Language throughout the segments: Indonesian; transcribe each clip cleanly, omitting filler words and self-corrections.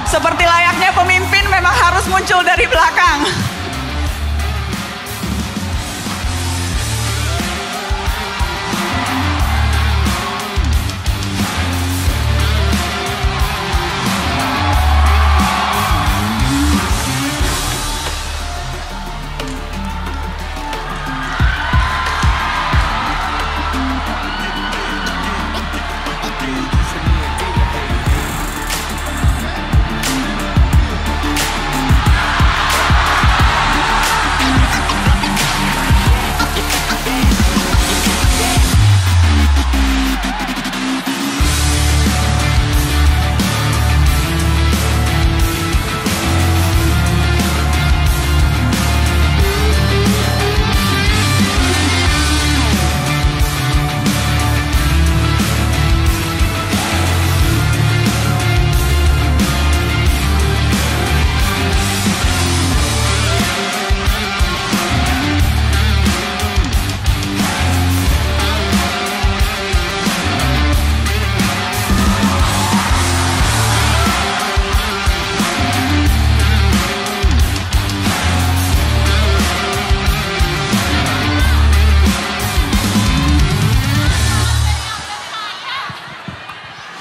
Seperti layaknya pemimpin memang harus muncul dari belakang.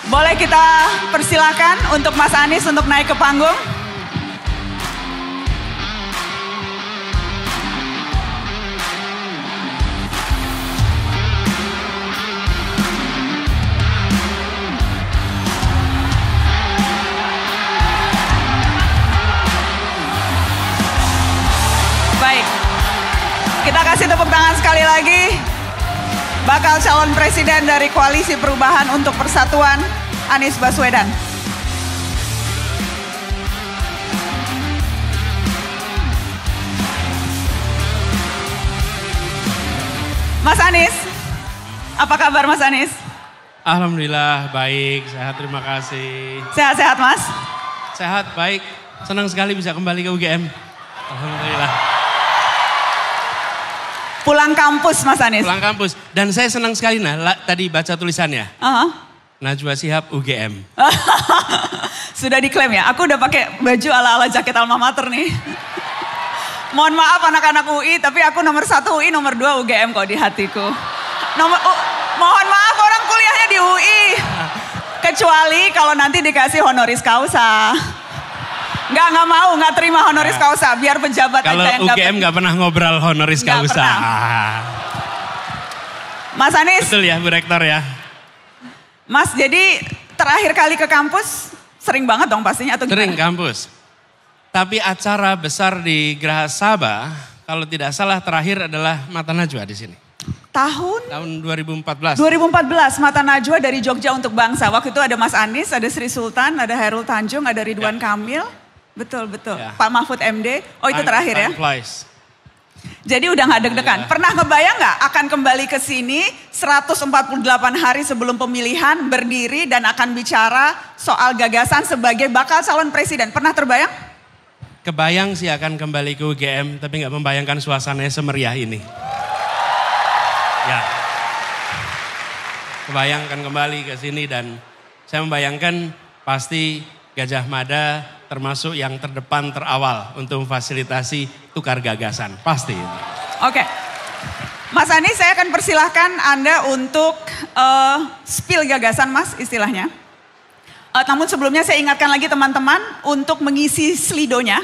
Boleh kita persilakan untuk Mas Anies untuk naik ke panggung. Baik, kita kasih tepuk tangan sekali lagi. Bakal calon presiden dari Koalisi Perubahan untuk Persatuan, Anies Baswedan. Mas Anies, apa kabar Mas Anies? Alhamdulillah baik, sehat, terima kasih. Sehat-sehat Mas? Sehat, baik, senang sekali bisa kembali ke UGM. Alhamdulillah. Pulang kampus Mas Anies? Pulang kampus, dan saya senang sekali tadi baca tulisannya. Najwa Shihab UGM. Sudah diklaim ya, aku udah pakai baju ala-ala jaket alma mater nih. Mohon maaf anak-anak UI, tapi aku nomor 1 UI, nomor 2 UGM kok di hatiku. Mohon maaf orang kuliahnya di UI. Kecuali kalau nanti dikasih honoris causa. Nggak terima honoris causa, biar pejabat kalau aja yang UGM nggak pernah ngobrol honoris causa. Mas Anies. Betul ya Bu Rektor ya. Mas, jadi terakhir kali ke kampus sering banget dong pastinya atau gimana? Sering kampus. Tapi acara besar di Geraha Sabah, kalau tidak salah terakhir adalah Mata Najwa di sini. Tahun 2014. 2014 Mata Najwa dari Jogja untuk Bangsa. Waktu itu ada Mas Anies, ada Sri Sultan, ada Hairul Tanjung, ada Ridwan Kamil. Betul. Ya. Pak Mahfud MD. Oh itu terakhir ya? Flies. Jadi udah gak deg-degan. Pernah ngebayang gak akan kembali ke sini 148 hari sebelum pemilihan berdiri dan akan bicara soal gagasan sebagai bakal calon presiden. Pernah terbayang? Kebayang sih akan kembali ke UGM, tapi gak membayangkan suasananya semeriah ini. Ya. Kebayangkan kembali ke sini dan saya membayangkan pasti Gajah Mada termasuk yang terdepan terawal untuk memfasilitasi tukar gagasan. Pasti. Oke. Mas Anies, saya akan persilahkan Anda untuk spill gagasan Mas istilahnya. Namun sebelumnya saya ingatkan lagi teman-teman untuk mengisi slidonya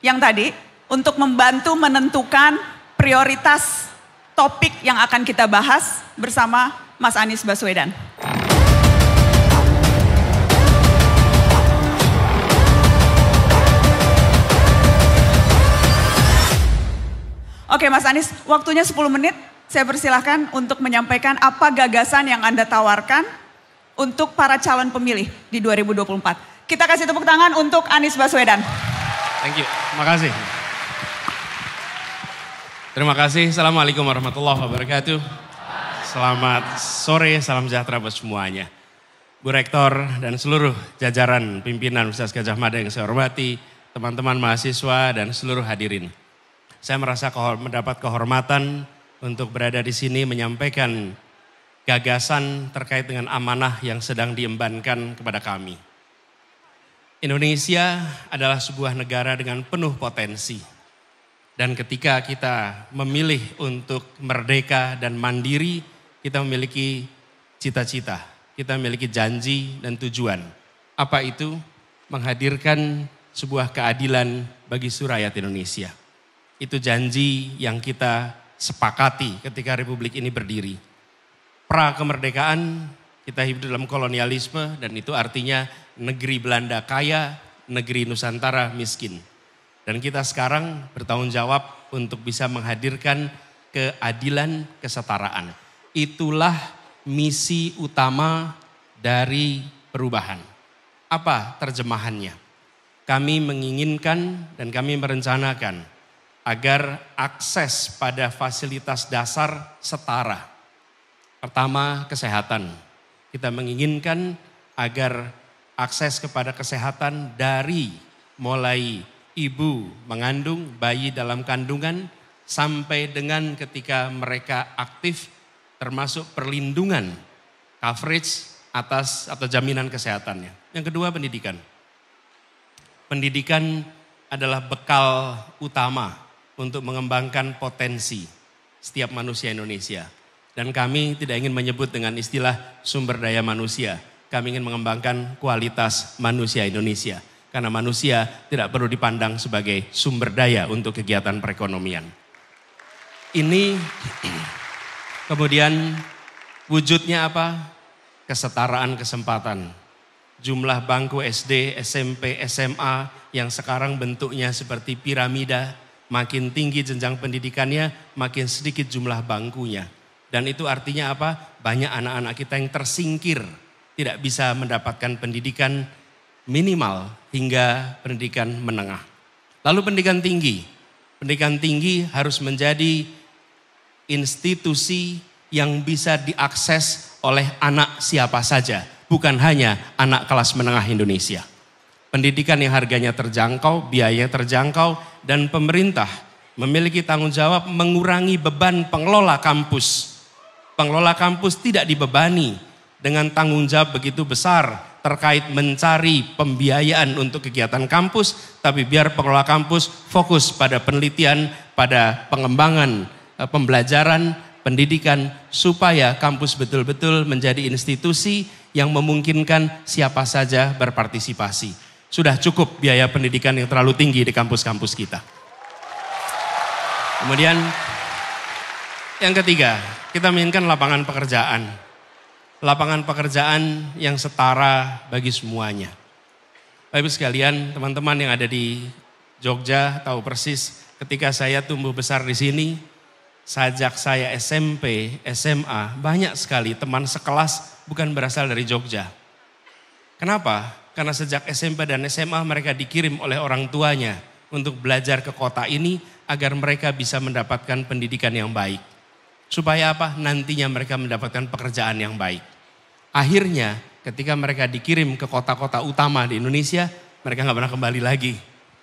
yang tadi. Untuk membantu menentukan prioritas topik yang akan kita bahas bersama Mas Anies Baswedan. Oke Mas Anies, waktunya 10 menit. Saya persilahkan untuk menyampaikan apa gagasan yang Anda tawarkan untuk para calon pemilih di 2024. Kita kasih tepuk tangan untuk Anies Baswedan. Thank you, makasih. Terima kasih, Assalamualaikum warahmatullahi wabarakatuh. Selamat sore, salam sejahtera buat semuanya. Bu Rektor dan seluruh jajaran pimpinan Universitas Gadjah Mada yang saya hormati, teman-teman mahasiswa dan seluruh hadirin. Saya merasa mendapat kehormatan untuk berada di sini menyampaikan gagasan terkait dengan amanah yang sedang diembankan kepada kami. Indonesia adalah sebuah negara dengan penuh potensi. Dan ketika kita memilih untuk merdeka dan mandiri, kita memiliki cita-cita, kita memiliki janji dan tujuan. Apa itu? Menghadirkan sebuah keadilan bagi seluruh rakyat Indonesia. Itu janji yang kita sepakati ketika Republik ini berdiri. Pra kemerdekaan kita hidup dalam kolonialisme dan itu artinya negeri Belanda kaya, negeri Nusantara miskin. Dan kita sekarang bertanggung jawab untuk bisa menghadirkan keadilan, kesetaraan. Itulah misi utama dari perubahan. Apa terjemahannya? Kami menginginkan dan kami merencanakan agar akses pada fasilitas dasar setara. Pertama, kesehatan. Kita menginginkan agar akses kepada kesehatan dari mulai ibu mengandung, bayi dalam kandungan, sampai dengan ketika mereka aktif, termasuk perlindungan, coverage atas atau jaminan kesehatannya. Yang kedua, pendidikan. Pendidikan adalah bekal utama untuk mengembangkan potensi setiap manusia Indonesia. Dan kami tidak ingin menyebut dengan istilah sumber daya manusia. Kami ingin mengembangkan kualitas manusia Indonesia. Karena manusia tidak perlu dipandang sebagai sumber daya untuk kegiatan perekonomian. Ini kemudian wujudnya apa? Kesetaraan kesempatan. Jumlah bangku SD, SMP, SMA yang sekarang bentuknya seperti piramida. Makin tinggi jenjang pendidikannya, makin sedikit jumlah bangkunya. Dan itu artinya apa? Banyak anak-anak kita yang tersingkir. Tidak bisa mendapatkan pendidikan minimal hingga pendidikan menengah. Lalu pendidikan tinggi. Pendidikan tinggi harus menjadi institusi yang bisa diakses oleh anak siapa saja. Bukan hanya anak kelas menengah Indonesia. Pendidikan yang harganya terjangkau, biayanya terjangkau, dan pemerintah memiliki tanggung jawab mengurangi beban pengelola kampus. Pengelola kampus tidak dibebani dengan tanggung jawab begitu besar terkait mencari pembiayaan untuk kegiatan kampus, tapi biar pengelola kampus fokus pada penelitian, pada pengembangan pembelajaran, pendidikan, supaya kampus betul-betul menjadi institusi yang memungkinkan siapa saja berpartisipasi. Sudah cukup biaya pendidikan yang terlalu tinggi di kampus-kampus kita. Kemudian yang ketiga, kita menginginkan lapangan pekerjaan. Lapangan pekerjaan yang setara bagi semuanya. Bapak Ibu sekalian, teman-teman yang ada di Jogja tahu persis ketika saya tumbuh besar di sini, sejak saya SMP, SMA, banyak sekali teman sekelas bukan berasal dari Jogja. Kenapa? Karena sejak SMP dan SMA mereka dikirim oleh orang tuanya untuk belajar ke kota ini agar mereka bisa mendapatkan pendidikan yang baik. Supaya apa? Nantinya mereka mendapatkan pekerjaan yang baik. Akhirnya ketika mereka dikirim ke kota-kota utama di Indonesia, mereka nggak pernah kembali lagi.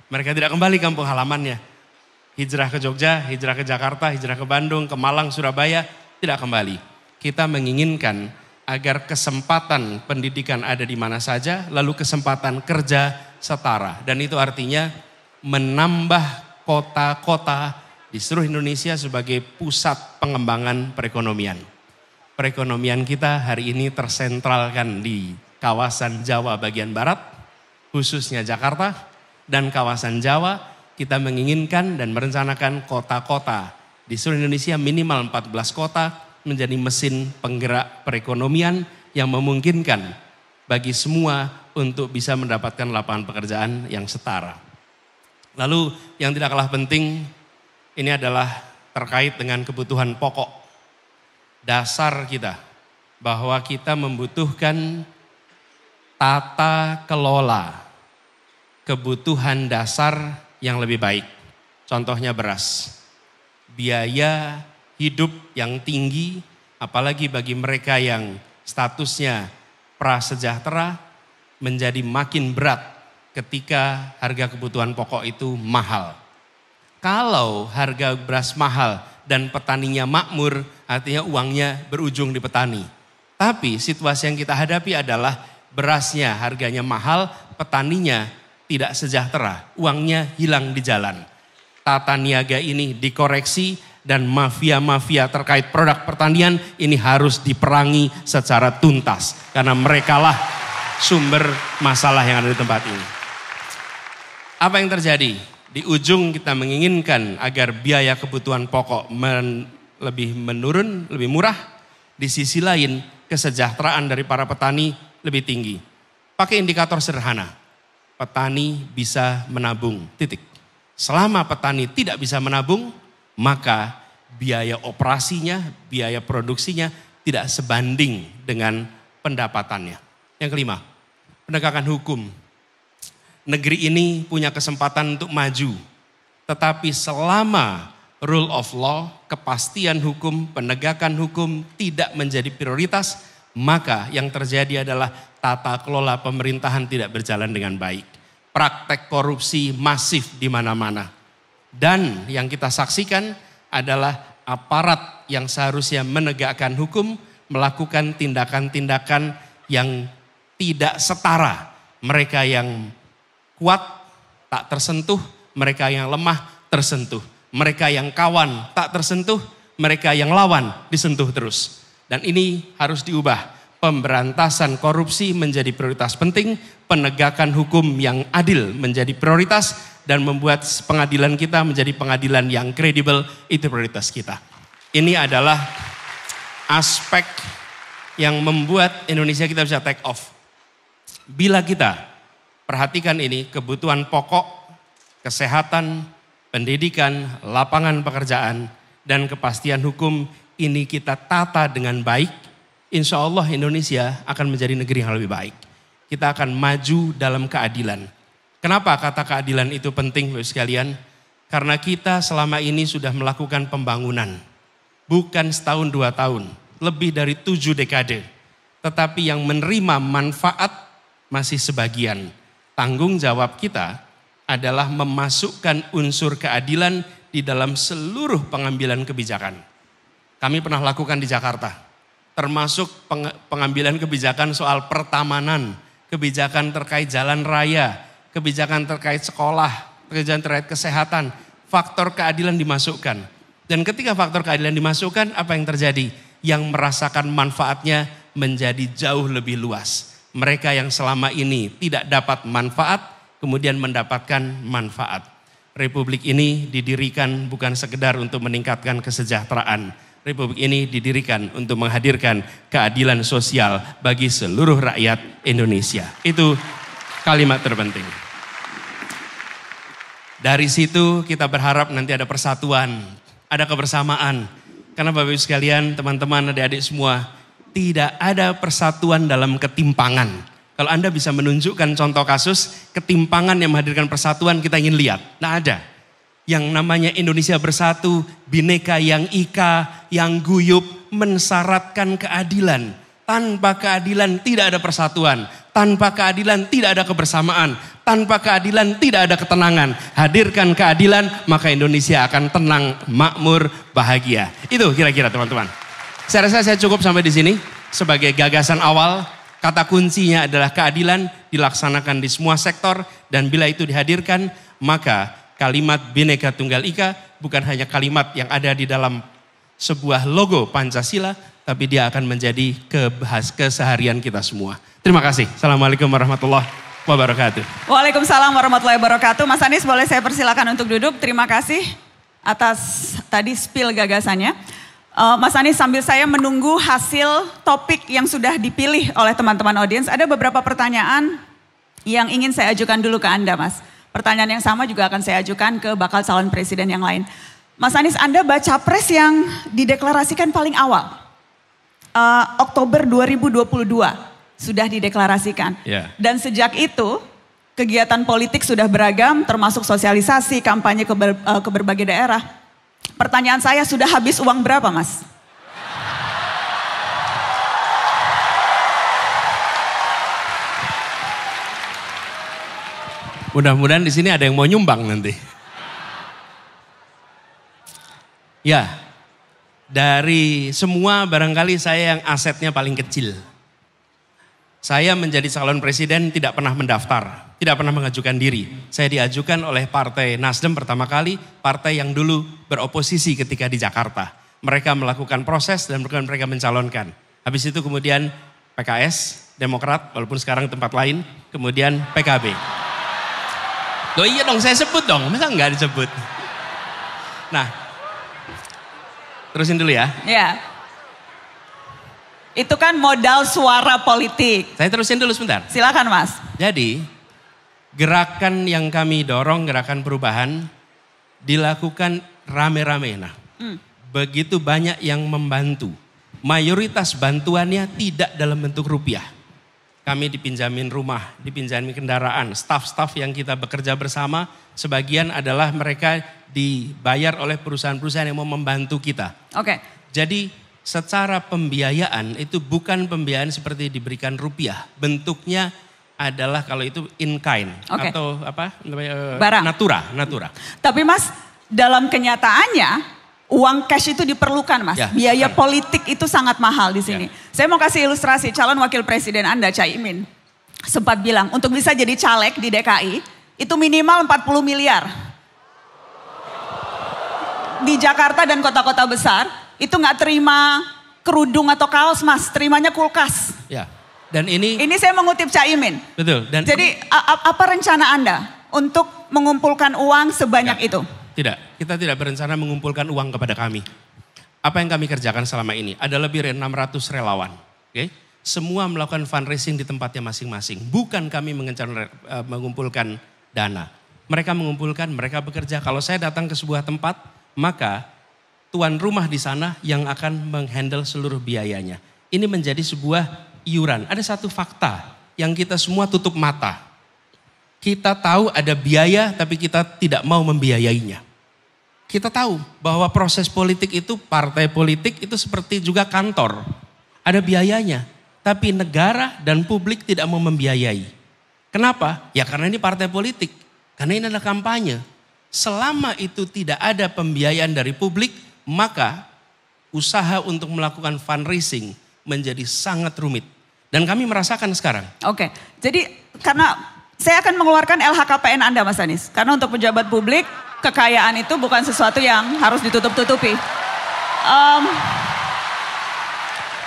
Mereka tidak kembali kampung halamannya. Hijrah ke Jogja, hijrah ke Jakarta, hijrah ke Bandung, ke Malang, Surabaya, tidak kembali. Kita menginginkan agar kesempatan pendidikan ada di mana saja, lalu kesempatan kerja setara. Dan itu artinya menambah kota-kota di seluruh Indonesia sebagai pusat pengembangan perekonomian. Perekonomian kita hari ini tersentralkan di kawasan Jawa bagian barat, khususnya Jakarta dan kawasan Jawa. Kita menginginkan dan merencanakan kota-kota di seluruh Indonesia minimal 14 kota menjadi mesin penggerak perekonomian yang memungkinkan bagi semua untuk bisa mendapatkan lapangan pekerjaan yang setara. Lalu yang tidak kalah penting, ini adalah terkait dengan kebutuhan pokok dasar kita. Bahwa kita membutuhkan tata kelola kebutuhan dasar yang lebih baik. Contohnya beras. Biaya hidup yang tinggi, apalagi bagi mereka yang statusnya prasejahtera, menjadi makin berat ketika harga kebutuhan pokok itu mahal. Kalau harga beras mahal dan petaninya makmur, artinya uangnya berujung di petani. Tapi situasi yang kita hadapi adalah berasnya harganya mahal, petaninya tidak sejahtera, uangnya hilang di jalan. Tata niaga ini dikoreksi dan mafia-mafia terkait produk pertanian ini harus diperangi secara tuntas. Karena merekalah sumber masalah yang ada di tempat ini. Apa yang terjadi? Di ujung kita menginginkan agar biaya kebutuhan pokok lebih menurun, lebih murah. Di sisi lain kesejahteraan dari para petani lebih tinggi. Pakai indikator sederhana. Petani bisa menabung, titik. Selama petani tidak bisa menabung, maka biaya operasinya, biaya produksinya tidak sebanding dengan pendapatannya. Yang kelima, penegakan hukum. Negeri ini punya kesempatan untuk maju, tetapi selama rule of law, kepastian hukum, penegakan hukum tidak menjadi prioritas, maka yang terjadi adalah tata kelola pemerintahan tidak berjalan dengan baik. Praktek korupsi masif di mana-mana. Dan yang kita saksikan adalah aparat yang seharusnya menegakkan hukum melakukan tindakan-tindakan yang tidak setara. Mereka yang kuat tak tersentuh, mereka yang lemah tersentuh. Mereka yang kawan tak tersentuh, mereka yang lawan disentuh terus. Dan ini harus diubah. Pemberantasan korupsi menjadi prioritas penting, penegakan hukum yang adil menjadi prioritas, dan membuat pengadilan kita menjadi pengadilan yang kredibel, itu prioritas kita. Ini adalah aspek yang membuat Indonesia kita bisa take off. Bila kita perhatikan ini, kebutuhan pokok, kesehatan, pendidikan, lapangan pekerjaan, dan kepastian hukum ini kita tata dengan baik, insya Allah Indonesia akan menjadi negeri yang lebih baik. Kita akan maju dalam keadilan. Kenapa kata keadilan itu penting Bapak sekalian? Karena kita selama ini sudah melakukan pembangunan. Bukan setahun 2 tahun, lebih dari 7 dekade. Tetapi yang menerima manfaat masih sebagian. Tanggung jawab kita adalah memasukkan unsur keadilan di dalam seluruh pengambilan kebijakan. Kami pernah lakukan di Jakarta. Termasuk pengambilan kebijakan soal pertamanan, kebijakan terkait jalan raya, kebijakan terkait sekolah, kebijakan terkait kesehatan, faktor keadilan dimasukkan. Dan ketika faktor keadilan dimasukkan, apa yang terjadi? Yang merasakan manfaatnya menjadi jauh lebih luas. Mereka yang selama ini tidak dapat manfaat, kemudian mendapatkan manfaat. Republik ini didirikan bukan sekedar untuk meningkatkan kesejahteraan. Republik ini didirikan untuk menghadirkan keadilan sosial bagi seluruh rakyat Indonesia. Itu kalimat terpenting. Dari situ kita berharap nanti ada persatuan, ada kebersamaan. Karena Bapak Ibu sekalian, teman-teman, adik-adik semua, tidak ada persatuan dalam ketimpangan. Kalau Anda bisa menunjukkan contoh kasus ketimpangan yang menghadirkan persatuan, kita ingin lihat. Nah ada. Yang namanya Indonesia bersatu, bineka yang ika, yang guyup, mensyaratkan keadilan. Tanpa keadilan tidak ada persatuan. Tanpa keadilan tidak ada kebersamaan. Tanpa keadilan tidak ada ketenangan. Hadirkan keadilan, maka Indonesia akan tenang, makmur, bahagia. Itu kira-kira teman-teman. Saya rasa saya cukup sampai di sini. Sebagai gagasan awal, kata kuncinya adalah keadilan dilaksanakan di semua sektor. Dan bila itu dihadirkan, maka kalimat Bhinneka Tunggal Ika bukan hanya kalimat yang ada di dalam sebuah logo Pancasila, tapi dia akan menjadi keseharian kita semua. Terima kasih. Assalamualaikum warahmatullahi wabarakatuh. Waalaikumsalam warahmatullahi wabarakatuh. Mas Anies boleh saya persilakan untuk duduk. Terima kasih atas tadi spill gagasannya. Mas Anies, sambil saya menunggu hasil topik yang sudah dipilih oleh teman-teman audiens, ada beberapa pertanyaan yang ingin saya ajukan dulu ke Anda, Mas. Pertanyaan yang sama juga akan saya ajukan ke bakal calon presiden yang lain. Mas Anies, Anda baca pres yang dideklarasikan paling awal. Oktober 2022 sudah dideklarasikan. Yeah. Dan sejak itu kegiatan politik sudah beragam, termasuk sosialisasi, kampanye ke berbagai daerah. Pertanyaan saya, sudah habis uang berapa, Mas? Mudah-mudahan di sini ada yang mau nyumbang nanti. Ya, dari semua barangkali saya yang asetnya paling kecil. Saya menjadi calon presiden tidak pernah mendaftar, tidak pernah mengajukan diri. Saya diajukan oleh Partai Nasdem pertama kali, partai yang dulu beroposisi ketika di Jakarta. Mereka melakukan proses dan mereka mencalonkan. Habis itu kemudian PKS, Demokrat, walaupun sekarang tempat lain, kemudian PKB. Loh iya dong, saya sebut dong, masa enggak disebut? Nah, terusin dulu ya. Ya. Itu kan modal suara politik. Saya terusin dulu sebentar. Silakan Mas. Jadi, gerakan yang kami dorong, gerakan perubahan, dilakukan rame-rame. Nah, begitu banyak yang membantu. Mayoritas bantuannya tidak dalam bentuk rupiah. Kami dipinjamin rumah, dipinjamin kendaraan, staf-staf yang kita bekerja bersama, sebagian adalah mereka dibayar oleh perusahaan-perusahaan yang mau membantu kita. Oke. Jadi secara pembiayaan itu bukan pembiayaan seperti diberikan rupiah. Bentuknya adalah kalau itu in kind atau apa? Barang. Natura. Tapi Mas, dalam kenyataannya uang cash itu diperlukan Mas. Ya, Biaya politik itu sangat mahal di sini. Ya. Saya mau kasih ilustrasi, calon wakil presiden Anda, Caimin, sempat bilang untuk bisa jadi caleg di DKI itu minimal 40 miliar. Di Jakarta dan kota-kota besar itu nggak terima kerudung atau kaos Mas, terimanya kulkas. Ya. Dan ini saya mengutip Caimin. Betul. Dan jadi apa rencana Anda untuk mengumpulkan uang sebanyak itu? Tidak, kita tidak berencana mengumpulkan uang kepada kami. Apa yang kami kerjakan selama ini? Ada lebih dari 600 relawan. Okay? Semua melakukan fundraising di tempatnya masing-masing. Bukan kami mengumpulkan dana. Mereka mengumpulkan, mereka bekerja. Kalau saya datang ke sebuah tempat, maka tuan rumah di sana yang akan menghandle seluruh biayanya. Ini menjadi sebuah iuran. Ada satu fakta yang kita semua tutup mata. Kita tahu ada biaya tapi kita tidak mau membiayainya. Kita tahu bahwa proses politik itu, partai politik itu seperti juga kantor. Ada biayanya, tapi negara dan publik tidak mau membiayai. Kenapa? Ya karena ini partai politik, karena ini adalah kampanye. Selama itu tidak ada pembiayaan dari publik, maka usaha untuk melakukan fundraising menjadi sangat rumit. Dan kami merasakan sekarang. Oke, jadi karena saya akan mengeluarkan LHKPN Anda Mas Anies. Karena untuk pejabat publik, kekayaan itu bukan sesuatu yang harus ditutup-tutupi.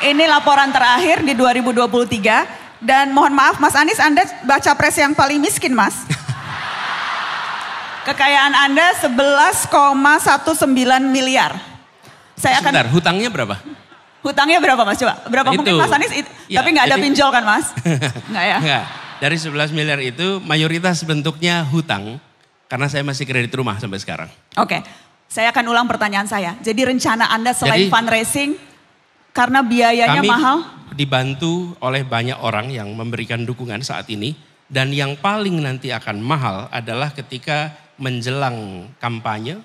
Ini laporan terakhir di 2023. Dan mohon maaf Mas Anies, Anda baca pres yang paling miskin Mas. Kekayaan Anda 11,19 miliar. Sebentar, hutangnya berapa? Hutangnya berapa Mas? Coba, berapa itu, mungkin Mas Anies? Ya, tapi nggak ada pinjol kan Mas? Nggak ya? Enggak. Dari 11 miliar itu mayoritas bentuknya hutang. Karena saya masih kredit rumah sampai sekarang. Oke, saya akan ulang pertanyaan saya. Jadi rencana Anda selain fundraising, karena biayanya mahal? Kami dibantu oleh banyak orang yang memberikan dukungan saat ini. Dan yang paling nanti akan mahal adalah ketika menjelang kampanye,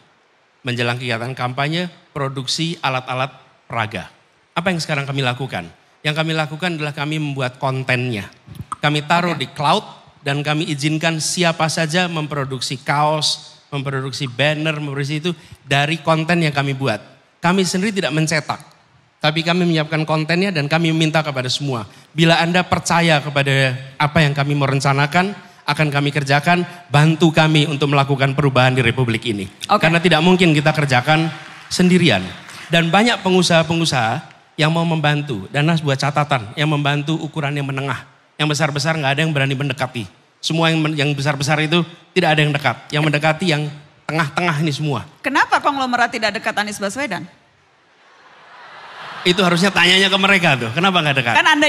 menjelang kegiatan kampanye, produksi alat-alat peraga. Apa yang sekarang kami lakukan? Yang kami lakukan adalah kami membuat kontennya. Kami taruh di cloud dan kami izinkan siapa saja memproduksi kaos, memproduksi banner, memproduksi itu dari konten yang kami buat. Kami sendiri tidak mencetak, tapi kami menyiapkan kontennya dan kami meminta kepada semua. Bila Anda percaya kepada apa yang kami mau rencanakan, akan kami kerjakan, bantu kami untuk melakukan perubahan di Republik ini. Karena tidak mungkin kita kerjakan sendirian. Dan banyak pengusaha-pengusaha yang mau membantu. Dan Nas buat catatan, yang membantu ukuran yang menengah. Yang besar-besar nggak ada yang berani mendekati. Semua yang besar-besar itu tidak ada yang dekat. Yang mendekati yang tengah-tengah ini semua. Kenapa konglomerat tidak dekat Anies Baswedan? Itu harusnya tanyanya ke mereka tuh. Kenapa nggak dekat? Kan Anda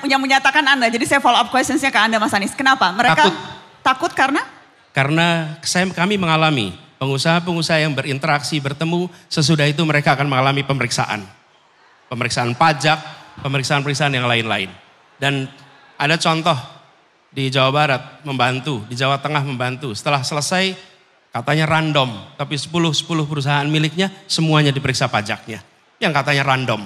yang menyatakan Anda. Jadi saya follow up questionsnya ke Anda Mas Anies. Kenapa? Mereka takut karena? Karena kami mengalami pengusaha-pengusaha yang berinteraksi, bertemu. Sesudah itu mereka akan mengalami pemeriksaan. Pemeriksaan pajak, pemeriksaan-pemeriksaan yang lain-lain. Dan ada contoh di Jawa Barat membantu, di Jawa Tengah membantu. Setelah selesai katanya random, tapi 10 perusahaan miliknya semuanya diperiksa pajaknya. Yang katanya random.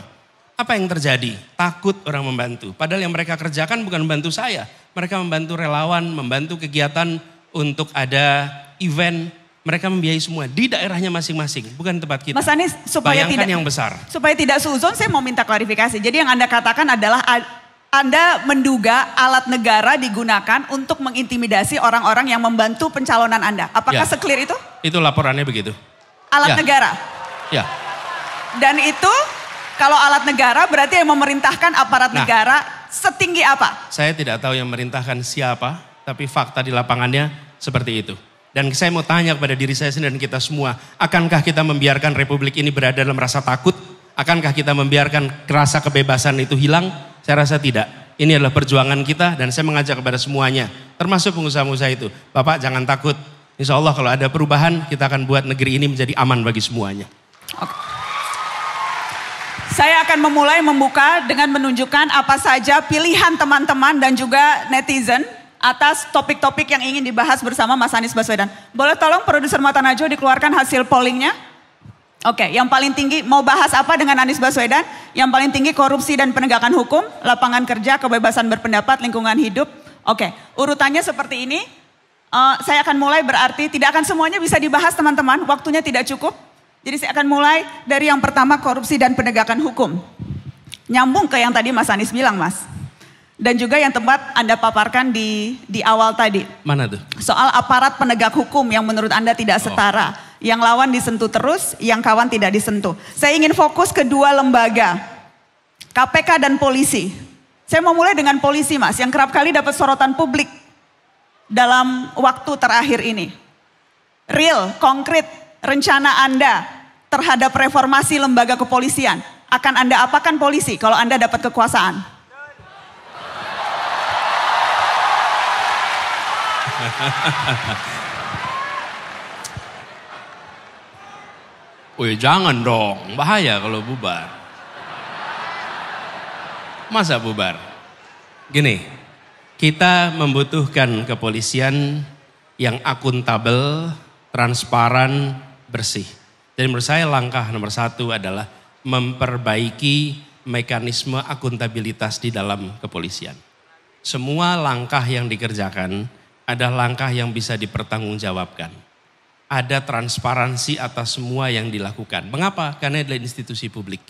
Apa yang terjadi? Takut orang membantu. Padahal yang mereka kerjakan bukan membantu saya. Mereka membantu relawan, membantu kegiatan untuk ada event. Mereka membiayai semua di daerahnya masing-masing, bukan tempat kita. Mas Anies, supaya bayangkan yang besar. Supaya tidak suzon, saya mau minta klarifikasi. Jadi yang Anda katakan adalah Anda menduga alat negara digunakan untuk mengintimidasi orang-orang yang membantu pencalonan Anda. Apakah se-clear itu? Itu laporannya begitu. Alat negara? Ya. Dan itu kalau alat negara berarti yang memerintahkan aparat negara setinggi apa? Saya tidak tahu yang memerintahkan siapa, tapi fakta di lapangannya seperti itu. Dan saya mau tanya kepada diri saya sendiri dan kita semua, akankah kita membiarkan republik ini berada dalam rasa takut? Akankah kita membiarkan rasa kebebasan itu hilang? Saya rasa tidak. Ini adalah perjuangan kita dan saya mengajak kepada semuanya, termasuk pengusaha-pengusaha itu. Bapak jangan takut, insya Allah kalau ada perubahan kita akan buat negeri ini menjadi aman bagi semuanya. Oke. Saya akan memulai membuka dengan menunjukkan apa saja pilihan teman-teman dan juga netizen atas topik-topik yang ingin dibahas bersama Mas Anies Baswedan. Boleh tolong produser Mata Najwa dikeluarkan hasil pollingnya? Oke, yang paling tinggi mau bahas apa dengan Anies Baswedan? Yang paling tinggi korupsi dan penegakan hukum, lapangan kerja, kebebasan berpendapat, lingkungan hidup. Oke, urutannya seperti ini. Saya akan mulai berarti tidak akan semuanya bisa dibahas teman-teman, waktunya tidak cukup. Jadi saya akan mulai dari yang pertama korupsi dan penegakan hukum. Nyambung ke yang tadi Mas Anies bilang Mas. Dan juga yang tempat Anda paparkan di awal tadi. Mana tuh? Soal aparat penegak hukum yang menurut Anda tidak setara. Yang lawan disentuh terus, yang kawan tidak disentuh. Saya ingin fokus ke dua lembaga. KPK dan polisi. Saya mau mulai dengan polisi Mas, yang kerap kali dapat sorotan publik dalam waktu terakhir ini. Real, konkret, rencana Anda terhadap reformasi lembaga kepolisian. Akan Anda apakan polisi kalau Anda dapat kekuasaan? Wih jangan dong, bahaya kalau bubar. Masa bubar? Gini, kita membutuhkan kepolisian yang akuntabel, transparan, bersih. Dan menurut saya langkah nomor satu adalah memperbaiki mekanisme akuntabilitas di dalam kepolisian. Semua langkah yang dikerjakan adalah langkah yang bisa dipertanggungjawabkan. Ada transparansi atas semua yang dilakukan. Mengapa? Karena adalah institusi publik.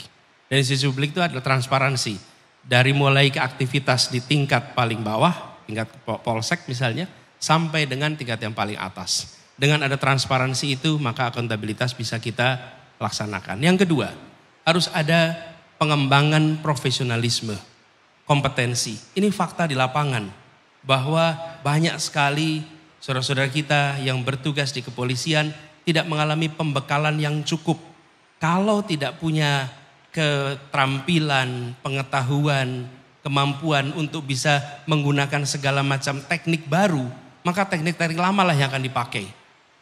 Dan institusi publik itu adalah transparansi. Dari mulai ke aktivitas di tingkat paling bawah, tingkat polsek misalnya, sampai dengan tingkat yang paling atas. Dengan ada transparansi itu, maka akuntabilitas bisa kita laksanakan. Yang kedua, harus ada pengembangan profesionalisme, kompetensi. Ini fakta di lapangan, bahwa banyak sekali saudara-saudara kita yang bertugas di kepolisian tidak mengalami pembekalan yang cukup. Kalau tidak punya keterampilan, pengetahuan, kemampuan untuk bisa menggunakan segala macam teknik baru, maka teknik-teknik lama lah yang akan dipakai.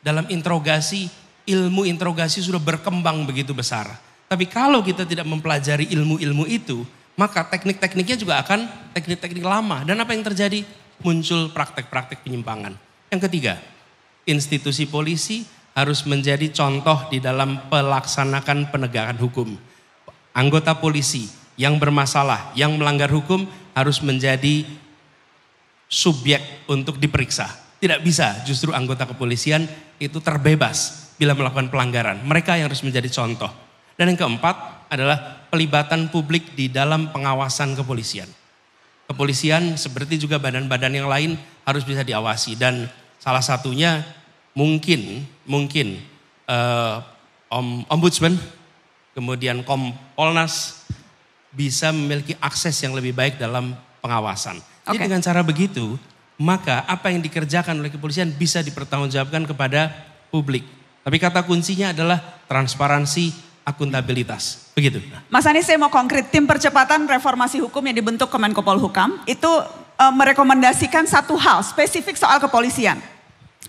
Dalam interogasi, ilmu interogasi sudah berkembang begitu besar. Tapi kalau kita tidak mempelajari ilmu-ilmu itu, maka teknik-tekniknya juga akan teknik-teknik lama. Dan apa yang terjadi? Muncul praktek-praktek penyimpangan. Yang ketiga, institusi polisi harus menjadi contoh di dalam pelaksanakan penegakan hukum. Anggota polisi yang bermasalah, yang melanggar hukum harus menjadi subjek untuk diperiksa. Tidak bisa justru anggota kepolisian itu terbebas bila melakukan pelanggaran. Mereka yang harus menjadi contoh. Dan yang keempat adalah pelibatan publik di dalam pengawasan kepolisian. Kepolisian seperti juga badan-badan yang lain harus bisa diawasi dan salah satunya mungkin ombudsman, kemudian Kompolnas bisa memiliki akses yang lebih baik dalam pengawasan. Jadi dengan cara begitu, maka apa yang dikerjakan oleh kepolisian bisa dipertanggungjawabkan kepada publik. Tapi kata kuncinya adalah transparansi, akuntabilitas. Begitu. Mas Anies, saya mau konkret. Tim percepatan reformasi hukum yang dibentuk Kemenko Polhukam itu merekomendasikan satu hal spesifik soal kepolisian.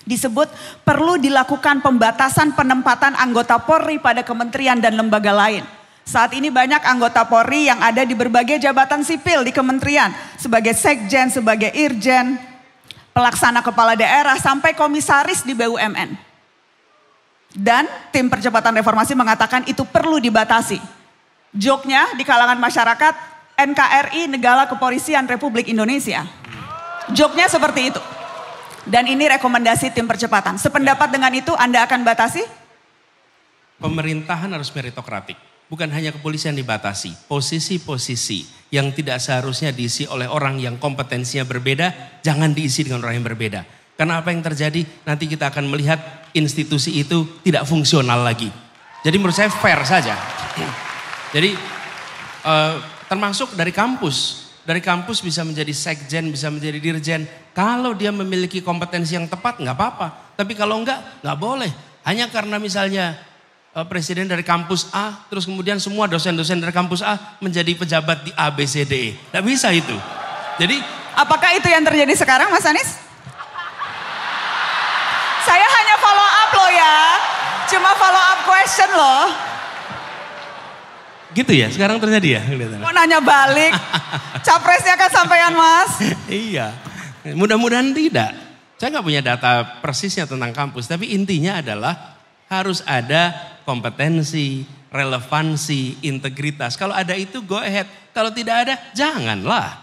Disebut perlu dilakukan pembatasan penempatan anggota Polri pada kementerian dan lembaga lain. Saat ini banyak anggota Polri yang ada di berbagai jabatan sipil di kementerian. Sebagai sekjen, sebagai irjen, pelaksana kepala daerah, sampai komisaris di BUMN. Dan tim percepatan reformasi mengatakan itu perlu dibatasi. Joknya di kalangan masyarakat, NKRI Negara Kepolisian Republik Indonesia. Joknya seperti itu. Dan ini rekomendasi tim percepatan. Sependapat dengan itu Anda akan batasi? Pemerintahan harus meritokratik. bukan hanya kepolisian dibatasi, posisi-posisi yang tidak seharusnya diisi oleh orang yang kompetensinya berbeda, jangan diisi dengan orang yang berbeda. Karena apa yang terjadi, nanti kita akan melihat institusi itu tidak fungsional lagi. Jadi menurut saya fair saja. Jadi termasuk dari kampus. Dari kampus bisa menjadi sekjen, bisa menjadi dirjen. Kalau dia memiliki kompetensi yang tepat nggak apa-apa. Tapi kalau nggak boleh. Hanya karena misalnya presiden dari kampus A, terus kemudian semua dosen-dosen dari kampus A menjadi pejabat di A, B, C, D, E. Nggak bisa itu. Jadi apakah itu yang terjadi sekarang Mas Anies? Saya hanya follow up loh ya. Cuma follow up question loh. Gitu ya, sekarang terjadi ya? Mau nanya balik, capresnya kan sampean Mas. Iya, mudah-mudahan tidak. Saya nggak punya data persisnya tentang kampus, tapi intinya adalah harus ada kompetensi, relevansi, integritas. Kalau ada itu go ahead, kalau tidak ada janganlah.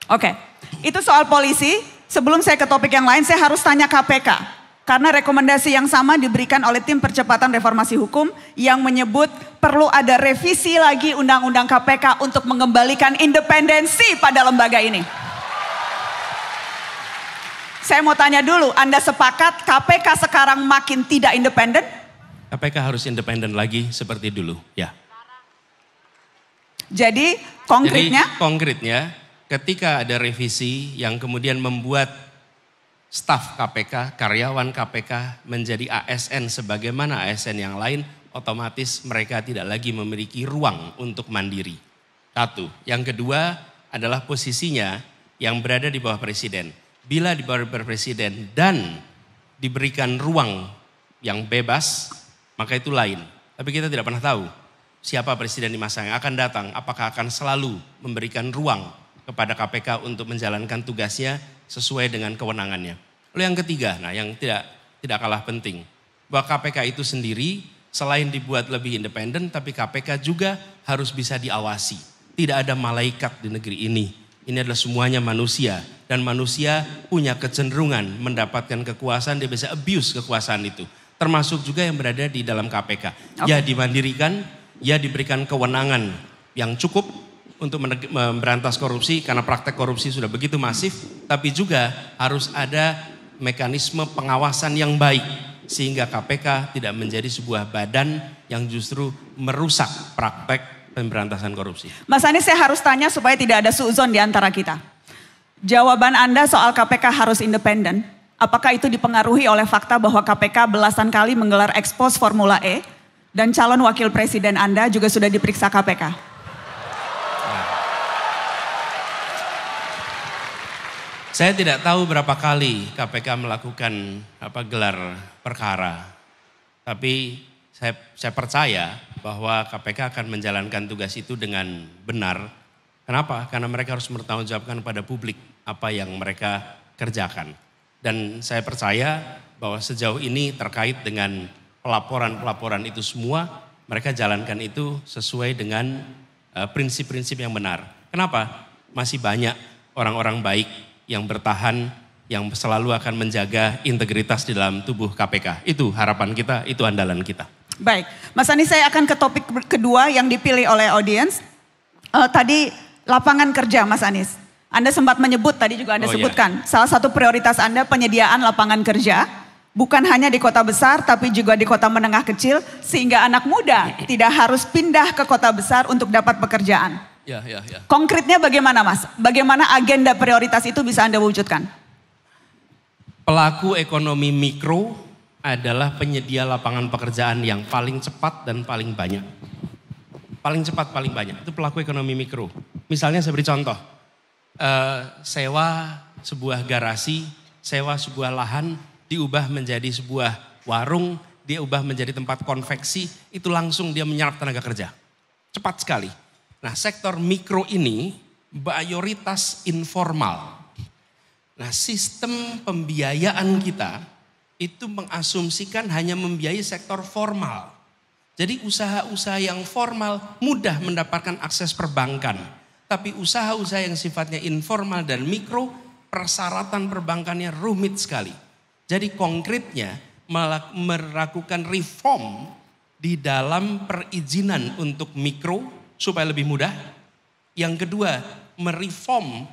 Oke, itu soal polisi. Sebelum saya ke topik yang lain, saya harus tanya KPK. Karena rekomendasi yang sama diberikan oleh tim percepatan reformasi hukum yang menyebut perlu ada revisi lagi undang-undang KPK untuk mengembalikan independensi pada lembaga ini. Saya mau tanya dulu, Anda sepakat KPK sekarang makin tidak independen? KPK harus independen lagi seperti dulu, ya. Jadi konkretnya ketika ada revisi yang kemudian membuat staf KPK, karyawan KPK menjadi ASN sebagaimana ASN yang lain, otomatis mereka tidak lagi memiliki ruang untuk mandiri. Satu. Yang kedua adalah posisinya yang berada di bawah presiden. Bila di bawah presiden dan diberikan ruang yang bebas, maka itu lain. Tapi kita tidak pernah tahu siapa presiden di masa yang akan datang. Apakah akan selalu memberikan ruang kepada KPK untuk menjalankan tugasnya sesuai dengan kewenangannya. Lalu yang ketiga, nah yang tidak kalah penting, bahwa KPK itu sendiri selain dibuat lebih independen, tapi KPK juga harus bisa diawasi. Tidak ada malaikat di negeri ini. Ini adalah semuanya manusia dan manusia punya kecenderungan mendapatkan kekuasaan, dia bisa abuse kekuasaan itu. Termasuk juga yang berada di dalam KPK. Ya dimandirikan, ya diberikan kewenangan yang cukup untuk memberantas korupsi karena praktek korupsi sudah begitu masif, tapi juga harus ada mekanisme pengawasan yang baik sehingga KPK tidak menjadi sebuah badan yang justru merusak praktek pemberantasan korupsi. Mas Anies, saya harus tanya supaya tidak ada suuzon di antara kita. Jawaban Anda soal KPK harus independen, apakah itu dipengaruhi oleh fakta bahwa KPK belasan kali menggelar ekspos Formula E dan calon wakil presiden Anda juga sudah diperiksa KPK? Saya tidak tahu berapa kali KPK melakukan gelar perkara. Tapi saya percaya bahwa KPK akan menjalankan tugas itu dengan benar. Kenapa? Karena mereka harus bertanggungjawabkan pada publik apa yang mereka kerjakan. Dan saya percaya bahwa sejauh ini terkait dengan pelaporan-pelaporan itu semua, mereka jalankan itu sesuai dengan prinsip-prinsip yang benar. Kenapa? Masih banyak orang-orang baik yang bertahan, yang selalu akan menjaga integritas di dalam tubuh KPK. Itu harapan kita, itu andalan kita. Baik, Mas Anies, saya akan ke topik kedua yang dipilih oleh audiens. Tadi lapangan kerja Mas Anies. Anda sempat menyebut, tadi juga Anda sebutkan, salah satu prioritas Anda penyediaan lapangan kerja. Bukan hanya di kota besar, tapi juga di kota menengah kecil. Sehingga anak muda tidak harus pindah ke kota besar untuk dapat pekerjaan. Ya. Konkretnya bagaimana Mas? Bagaimana agenda prioritas itu bisa Anda wujudkan? Pelaku ekonomi mikro adalah penyedia lapangan pekerjaan yang paling cepat dan paling banyak. Paling cepat, paling banyak. Itu pelaku ekonomi mikro. Misalnya saya beri contoh. Sewa sebuah garasi, sewa sebuah lahan, diubah menjadi sebuah warung, diubah menjadi tempat konveksi, itu langsung dia menyerap tenaga kerja. Cepat sekali. Nah, sektor mikro ini mayoritas informal. Nah, sistem pembiayaan kita itu mengasumsikan hanya membiayai sektor formal. Jadi usaha-usaha yang formal mudah mendapatkan akses perbankan. Tapi usaha-usaha yang sifatnya informal dan mikro, persyaratan perbankannya rumit sekali. Jadi konkretnya melakukan reform di dalam perizinan untuk mikro supaya lebih mudah. Yang kedua, mereform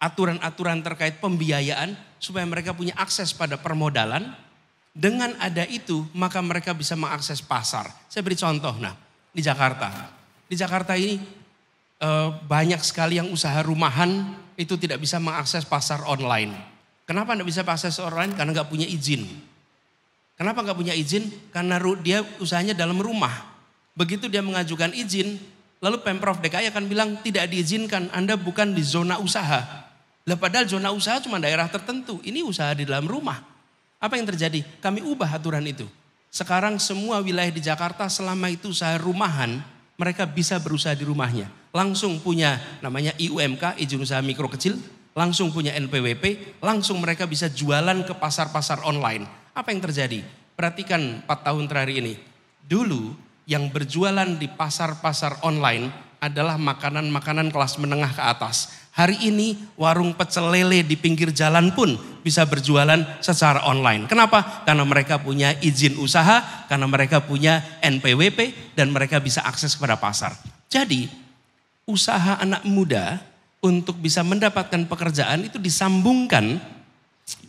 aturan-aturan terkait pembiayaan supaya mereka punya akses pada permodalan. Dengan ada itu, maka mereka bisa mengakses pasar. Saya beri contoh, di Jakarta. Di Jakarta ini banyak sekali yang usaha rumahan itu tidak bisa mengakses pasar online. Kenapa tidak bisa akses online? Karena nggak punya izin. Kenapa nggak punya izin? Karena dia usahanya dalam rumah. Begitu dia mengajukan izin, lalu Pemprov DKI akan bilang tidak diizinkan, Anda bukan di zona usaha. Lah padahal zona usaha cuma daerah tertentu, ini usaha di dalam rumah. Apa yang terjadi? Kami ubah aturan itu. Sekarang semua wilayah di Jakarta selama itu usaha rumahan, mereka bisa berusaha di rumahnya. Langsung punya namanya IUMK, izin usaha mikro kecil, langsung punya NPWP, langsung mereka bisa jualan ke pasar-pasar online. Apa yang terjadi? Perhatikan 4 tahun terakhir ini. Dulu yang berjualan di pasar-pasar online adalah makanan-makanan kelas menengah ke atas. Hari ini warung pecel lele di pinggir jalan pun bisa berjualan secara online. Kenapa? Karena mereka punya izin usaha, karena mereka punya NPWP dan mereka bisa akses kepada pasar. Jadi usaha anak muda untuk bisa mendapatkan pekerjaan itu disambungkan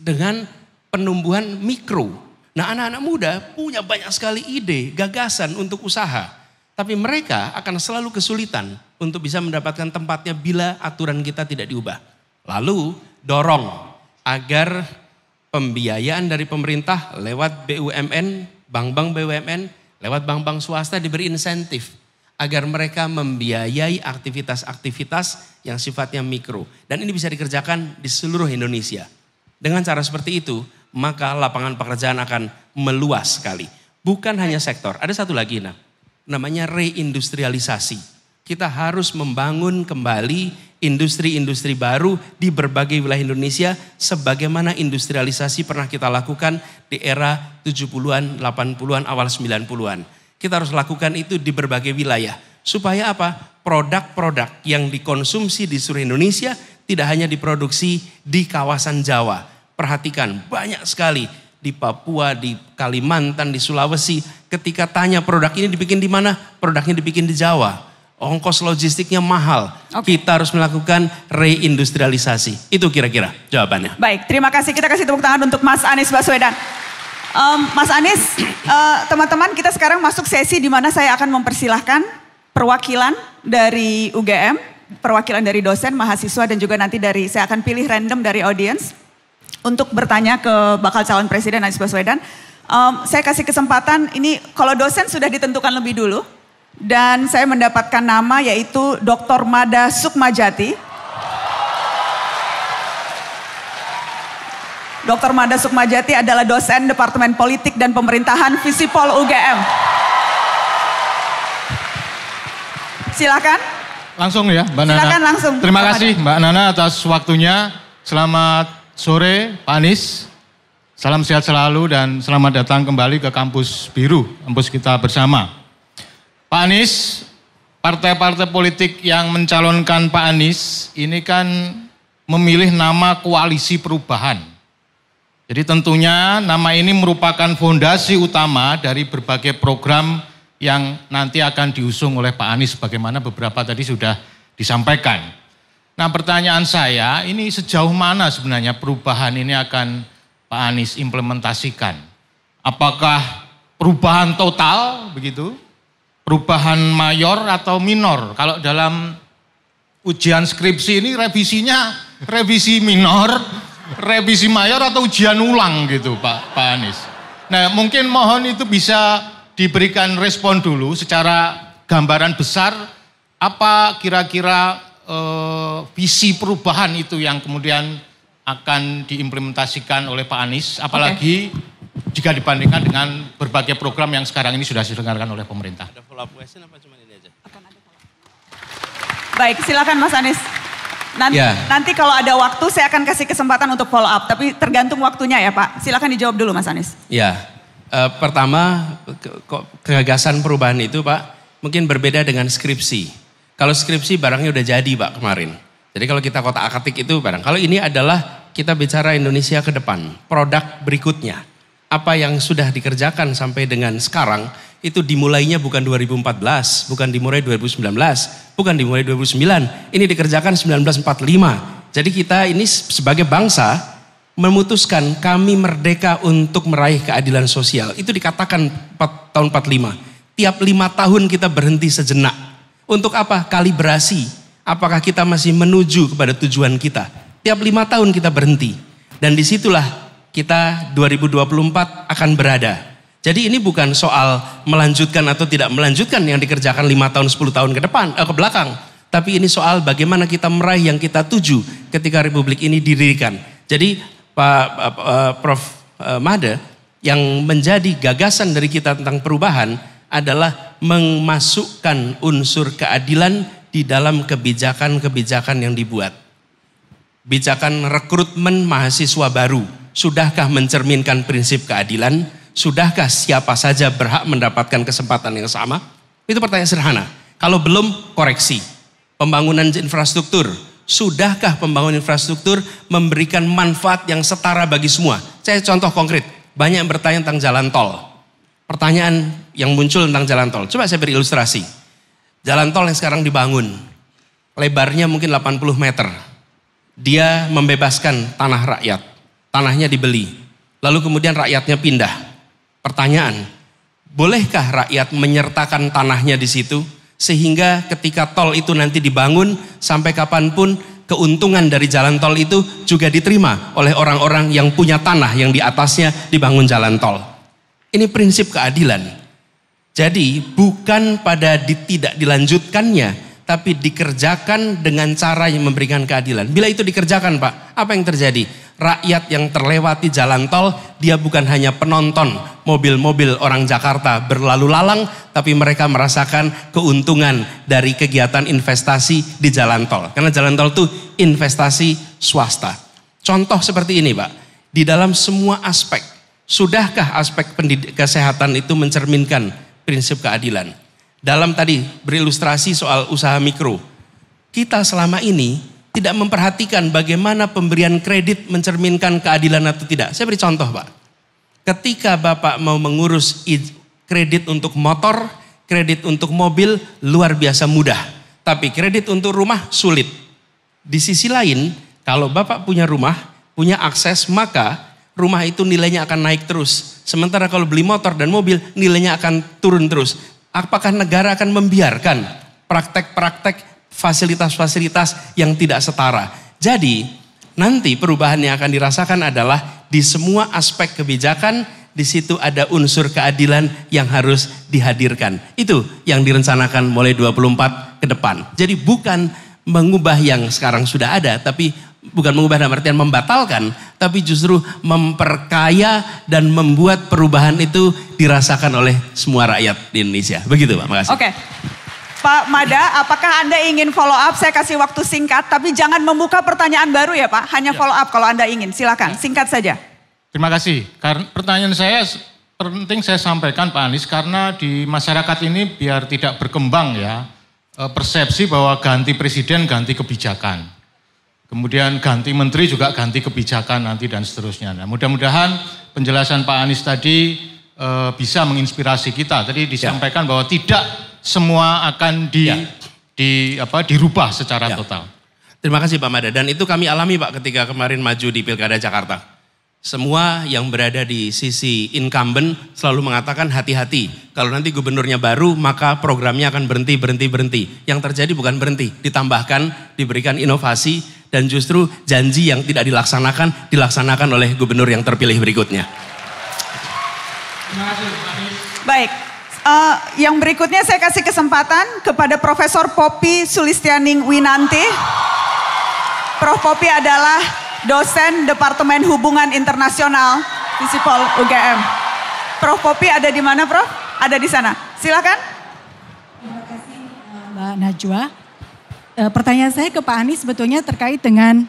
dengan penumbuhan mikro. Nah, anak-anak muda punya banyak sekali ide, gagasan untuk usaha. Tapi mereka akan selalu kesulitan untuk bisa mendapatkan tempatnya bila aturan kita tidak diubah. Lalu dorong agar pembiayaan dari pemerintah lewat BUMN, bank-bank BUMN, lewat bank-bank swasta diberi insentif. Agar mereka membiayai aktivitas-aktivitas yang sifatnya mikro. Dan ini bisa dikerjakan di seluruh Indonesia. Dengan cara seperti itu, maka lapangan pekerjaan akan meluas sekali. Bukan hanya sektor, ada satu lagi namanya reindustrialisasi. Kita harus membangun kembali industri-industri baru di berbagai wilayah Indonesia sebagaimana industrialisasi pernah kita lakukan di era 70-an, 80-an, awal 90-an. Kita harus lakukan itu di berbagai wilayah. Supaya apa? Produk-produk yang dikonsumsi di seluruh Indonesia tidak hanya diproduksi di kawasan Jawa. Perhatikan, banyak sekali di Papua, di Kalimantan, di Sulawesi. Ketika tanya produk ini dibikin di mana? Produknya dibikin di Jawa. Ongkos logistiknya mahal. Kita harus melakukan reindustrialisasi. Itu kira-kira jawabannya. Baik, terima kasih. Kita kasih tepuk tangan untuk Mas Anies Baswedan. Mas Anies, teman-teman kita sekarang masuk sesi di mana saya akan mempersilahkan perwakilan dari UGM, perwakilan dari dosen, mahasiswa dan juga nanti saya akan pilih random dari audiens untuk bertanya ke bakal calon presiden Anies Baswedan. Saya kasih kesempatan ini, kalau dosen sudah ditentukan lebih dulu dan saya mendapatkan nama yaitu Dr. Mada Sukmajati. Dr. Mada Sukmajati adalah dosen Departemen Politik dan Pemerintahan Visipol UGM. Silakan. Langsung ya Mbak Nana. Silakan langsung. Terima kasih Mbak Nana atas waktunya. Selamat sore Pak Anies. Salam sehat selalu dan selamat datang kembali ke kampus biru, kampus kita bersama. Pak Anies, partai-partai politik yang mencalonkan Pak Anies ini kan memilih nama koalisi perubahan. Jadi tentunya nama ini merupakan fondasi utama dari berbagai program yang nanti akan diusung oleh Pak Anies. Bagaimana beberapa tadi sudah disampaikan. Nah pertanyaan saya, ini sejauh mana sebenarnya perubahan ini akan Pak Anies implementasikan? Apakah perubahan total begitu? Perubahan mayor atau minor? Kalau dalam ujian skripsi ini revisinya revisi minor, revisi mayor atau ujian ulang gitu Pak Anies. Nah mungkin mohon itu bisa diberikan respon dulu secara gambaran besar apa kira-kira visi perubahan itu yang kemudian akan diimplementasikan oleh Pak Anies. Apalagi jika dibandingkan dengan berbagai program yang sekarang ini sudah diselenggarakan oleh pemerintah. Ada follow up question apa cuma ini aja? Baik, silakan Mas Anies. Nanti kalau ada waktu saya akan kasih kesempatan untuk follow up. Tapi tergantung waktunya ya Pak. Silakan dijawab dulu Mas Anies. Ya, pertama gagasan perubahan itu Pak mungkin berbeda dengan skripsi. Kalau skripsi barangnya udah jadi Pak kemarin. Jadi kalau kita kotak-atik itu barang. Kalau ini adalah kita bicara Indonesia ke depan. Produk berikutnya. Apa yang sudah dikerjakan sampai dengan sekarang itu dimulainya bukan 2014, bukan dimulai 2019, bukan dimulai 2009. Ini dikerjakan 1945. Jadi kita ini sebagai bangsa memutuskan kami merdeka untuk meraih keadilan sosial. Itu dikatakan tahun 45. Tiap 5 tahun kita berhenti sejenak. Untuk apa? Kalibrasi. Apakah kita masih menuju kepada tujuan kita? Tiap 5 tahun kita berhenti. Dan disitulah kita 2024 akan berada. Jadi ini bukan soal melanjutkan atau tidak melanjutkan yang dikerjakan 5 tahun 10 tahun ke belakang. Tapi ini soal bagaimana kita meraih yang kita tuju ketika Republik ini didirikan. Jadi Prof. Made, yang menjadi gagasan dari kita tentang perubahan adalah memasukkan unsur keadilan di dalam kebijakan-kebijakan yang dibuat. Bijakan rekrutmen mahasiswa baru, sudahkah mencerminkan prinsip keadilan? Sudahkah siapa saja berhak mendapatkan kesempatan yang sama? Itu pertanyaan sederhana. Kalau belum, koreksi. Pembangunan infrastruktur, sudahkah pembangunan infrastruktur memberikan manfaat yang setara bagi semua? Saya contoh konkret, banyak yang bertanya tentang jalan tol. Pertanyaan yang muncul tentang jalan tol, coba saya beri ilustrasi. Jalan tol yang sekarang dibangun, lebarnya mungkin 80 meter. Dia membebaskan tanah rakyat, tanahnya dibeli. Lalu kemudian rakyatnya pindah. Pertanyaan, bolehkah rakyat menyertakan tanahnya di situ? Sehingga ketika tol itu nanti dibangun, sampai kapanpun keuntungan dari jalan tol itu juga diterima oleh orang-orang yang punya tanah yang di atasnya dibangun jalan tol. Ini prinsip keadilan. Jadi bukan pada tidak dilanjutkannya, tapi dikerjakan dengan cara yang memberikan keadilan. Bila itu dikerjakan, Pak, apa yang terjadi? Rakyat yang terlewati jalan tol, dia bukan hanya penonton mobil-mobil orang Jakarta berlalu lalang, tapi mereka merasakan keuntungan dari kegiatan investasi di jalan tol. Karena jalan tol itu investasi swasta. Contoh seperti ini, Pak. Di dalam semua aspek, sudahkah aspek kesehatan itu mencerminkan prinsip keadilan? Dalam tadi berilustrasi soal usaha mikro, kita selama ini tidak memperhatikan bagaimana pemberian kredit mencerminkan keadilan atau tidak. Saya beri contoh, Pak. Ketika Bapak mau mengurus kredit untuk motor, kredit untuk mobil luar biasa mudah. Tapi kredit untuk rumah sulit. Di sisi lain, kalau Bapak punya rumah, punya akses, maka rumah itu nilainya akan naik terus. Sementara kalau beli motor dan mobil, nilainya akan turun terus. Apakah negara akan membiarkan praktek-praktek fasilitas-fasilitas yang tidak setara? Jadi nanti perubahan yang akan dirasakan adalah di semua aspek kebijakan, di situ ada unsur keadilan yang harus dihadirkan. Itu yang direncanakan mulai 24 ke depan. Jadi bukan mengubah yang sekarang sudah ada, tapi bukan mengubah dalam artian membatalkan, tapi justru memperkaya dan membuat perubahan itu dirasakan oleh semua rakyat di Indonesia. Begitu, Pak. Makasih. Oke. Pak Made, apakah Anda ingin follow up? Saya kasih waktu singkat, tapi jangan membuka pertanyaan baru ya Pak. Hanya follow up kalau Anda ingin. Silakan, singkat saja. Terima kasih. Karena pertanyaan saya penting saya sampaikan Pak Anies, karena di masyarakat ini biar tidak berkembang ya persepsi bahwa ganti presiden ganti kebijakan. Kemudian ganti menteri juga ganti kebijakan nanti dan seterusnya. Nah, mudah-mudahan penjelasan Pak Anies tadi bisa menginspirasi kita. Tadi disampaikan bahwa tidak semua akan dirubah secara total. Terima kasih Pak Made. Dan itu kami alami Pak ketika kemarin maju di Pilkada Jakarta. Semua yang berada di sisi incumbent selalu mengatakan hati-hati. Kalau nanti gubernurnya baru maka programnya akan berhenti. Yang terjadi bukan berhenti, ditambahkan, diberikan inovasi dan justru janji yang tidak dilaksanakan oleh gubernur yang terpilih berikutnya. Terima kasih Pak Anies. Baik. Yang berikutnya saya kasih kesempatan kepada Profesor Poppy Sulistianing Winanti. Prof. Poppy adalah dosen Departemen Hubungan Internasional Visipol UGM. Prof. Poppy ada di mana, Prof? Ada di sana. Silakan. Terima kasih Mbak Najwa. Pertanyaan saya ke Pak Anies sebetulnya terkait dengan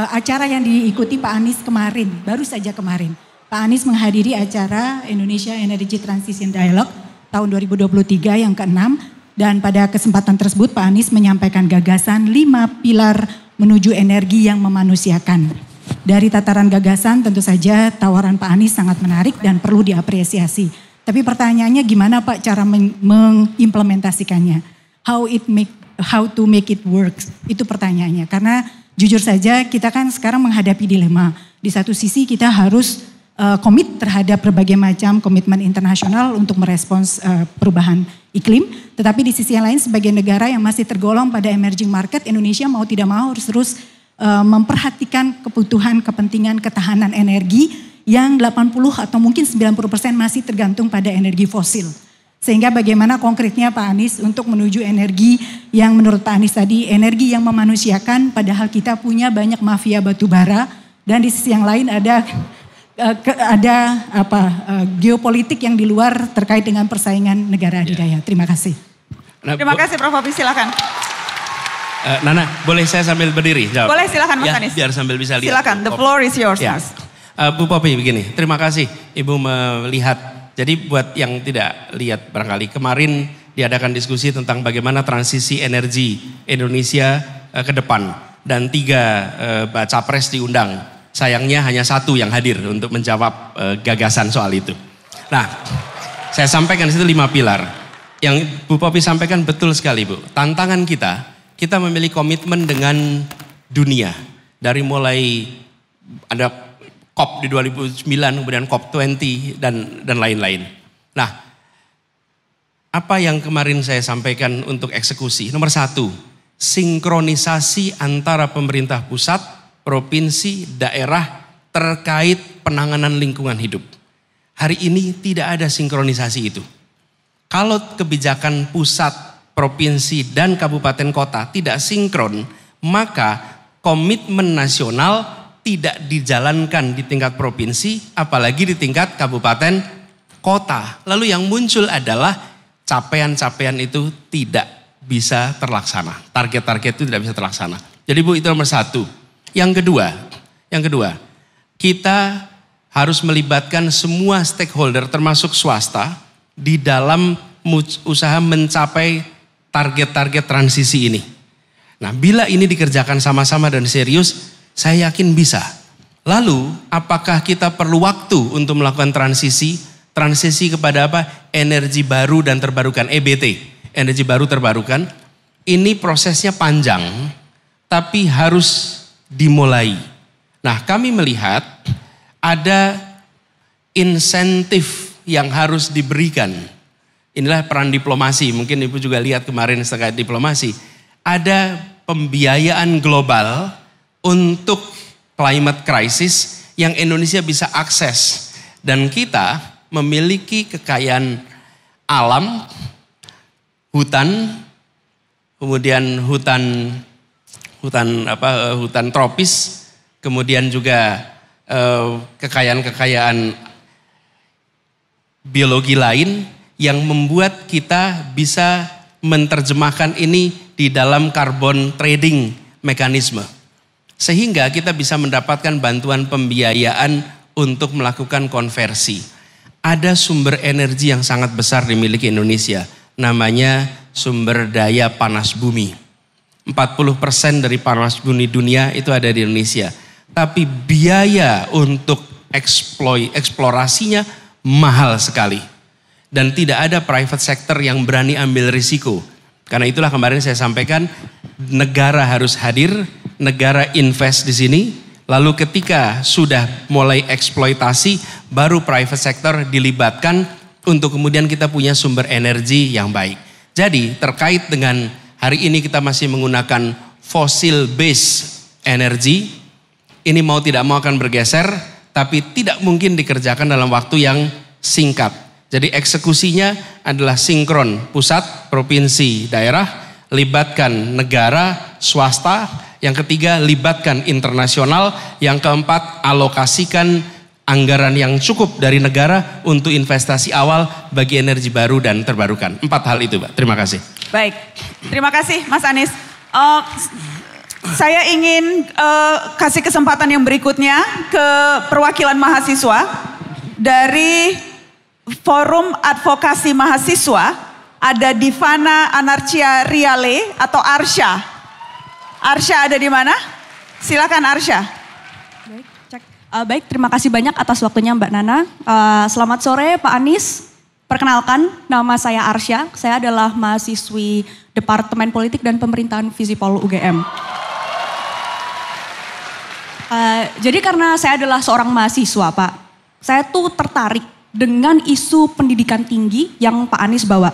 acara yang diikuti Pak Anies kemarin, baru saja kemarin. Pak Anies menghadiri acara Indonesia Energy Transition Dialogue tahun 2023 yang ke-6, dan pada kesempatan tersebut Pak Anies menyampaikan gagasan 5 pilar menuju energi yang memanusiakan. Dari tataran gagasan tentu saja tawaran Pak Anies sangat menarik dan perlu diapresiasi. Tapi pertanyaannya gimana Pak cara mengimplementasikannya? How to make it work? Itu pertanyaannya. Karena jujur saja kita kan sekarang menghadapi dilema. Di satu sisi kita harus komit terhadap berbagai macam komitmen internasional untuk merespons perubahan iklim. Tetapi di sisi yang lain sebagai negara yang masih tergolong pada emerging market, Indonesia mau tidak mau harus terus memperhatikan kebutuhan, kepentingan, ketahanan energi yang 80 atau mungkin 90% masih tergantung pada energi fosil. Sehingga bagaimana konkretnya Pak Anies untuk menuju energi yang menurut Pak Anies tadi, energi yang memanusiakan, padahal kita punya banyak mafia batu bara, dan di sisi yang lain ada geopolitik yang di luar terkait dengan persaingan negara adidaya. Terima kasih. Terima kasih Prof. Opi, silakan. Nana, boleh saya sambil berdiri? Jawab. Boleh, silakan Mas Anies. Biar sambil bisa lihat. Silakan, the floor is yours Mas. Bu Popi begini, terima kasih Ibu melihat. Jadi buat yang tidak lihat barangkali, kemarin diadakan diskusi tentang bagaimana transisi energi Indonesia ke depan. Dan 3 capres diundang. Sayangnya hanya 1 yang hadir untuk menjawab gagasan soal itu. Nah, saya sampaikan di situ 5 pilar. Yang Bu Popi sampaikan betul sekali Bu. Tantangan kita memilih komitmen dengan dunia. Dari mulai ada COP di 2009, kemudian COP20 dan lain-lain. Nah, apa yang kemarin saya sampaikan untuk eksekusi? Nomor 1, sinkronisasi antara pemerintah pusat, provinsi, daerah terkait penanganan lingkungan hidup. Hari ini tidak ada sinkronisasi itu. Kalau kebijakan pusat, provinsi, dan kabupaten kota tidak sinkron, maka komitmen nasional tidak dijalankan di tingkat provinsi, apalagi di tingkat kabupaten kota. Lalu yang muncul adalah capaian-capaian itu tidak bisa terlaksana. Target-target itu tidak bisa terlaksana. Jadi Bu, itu nomor 1. Yang kedua, kita harus melibatkan semua stakeholder termasuk swasta di dalam usaha mencapai target-target transisi ini. Nah, bila ini dikerjakan sama-sama dan serius, saya yakin bisa. Lalu, apakah kita perlu waktu untuk melakukan transisi? Transisi kepada apa? Energi baru dan terbarukan, EBT. Energi baru terbarukan. Ini prosesnya panjang, tapi harus dimulai. Nah, kami melihat ada insentif yang harus diberikan. Inilah peran diplomasi. Mungkin Ibu juga lihat kemarin terkait diplomasi. Ada pembiayaan global untuk climate crisis yang Indonesia bisa akses. Dan kita memiliki kekayaan alam, hutan, kemudian hutan tropis, kemudian juga kekayaan biologi lain yang membuat kita bisa menerjemahkan ini di dalam carbon trading mekanisme. Sehingga kita bisa mendapatkan bantuan pembiayaan untuk melakukan konversi. Ada sumber energi yang sangat besar dimiliki Indonesia. Namanya sumber daya panas bumi. 40% dari panas bumi dunia itu ada di Indonesia. Tapi biaya untuk eksplorasinya mahal sekali. Dan tidak ada private sector yang berani ambil risiko. Karena itulah kemarin saya sampaikan negara harus hadir, negara invest di sini, lalu ketika sudah mulai eksploitasi, baru private sector dilibatkan untuk kemudian kita punya sumber energi yang baik. Jadi terkait dengan hari ini kita masih menggunakan fossil based energy, ini mau tidak mau akan bergeser, tapi tidak mungkin dikerjakan dalam waktu yang singkat. Jadi eksekusinya adalah sinkron pusat, provinsi, daerah, libatkan negara, swasta. Yang ketiga, libatkan internasional. Yang keempat, alokasikan anggaran yang cukup dari negara untuk investasi awal bagi energi baru dan terbarukan. 4 hal itu, Pak. Terima kasih. Baik, terima kasih Mas Anies. Saya ingin kasih kesempatan yang berikutnya ke perwakilan mahasiswa dari Forum Advokasi Mahasiswa. Ada Divana Anarcia Riale atau Arsya. Arsya ada di mana? Silakan Arsya. Baik, terima kasih banyak atas waktunya Mbak Nana. Selamat sore Pak Anies, Perkenalkan, nama saya Arsya. Saya adalah mahasiswi Departemen Politik dan Pemerintahan Visipol UGM. Jadi karena saya adalah seorang mahasiswa, Pak, saya tuh tertarik dengan isu pendidikan tinggi yang Pak Anies bawa.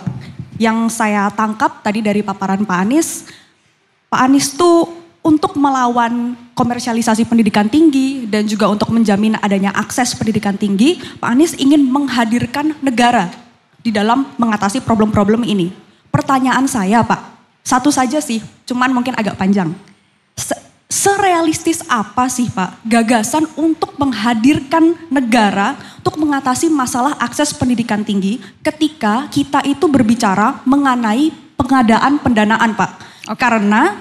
Yang saya tangkap tadi dari paparan Pak Anies tuh untuk melawan komersialisasi pendidikan tinggi dan juga untuk menjamin adanya akses pendidikan tinggi, Pak Anies ingin menghadirkan negara di dalam mengatasi problem-problem ini. Pertanyaan saya, Pak, satu saja sih, cuman mungkin agak panjang. Serealistis apa sih, Pak, gagasan untuk menghadirkan negara untuk mengatasi masalah akses pendidikan tinggi ketika kita itu berbicara mengenai pengadaan pendanaan, Pak? Karena,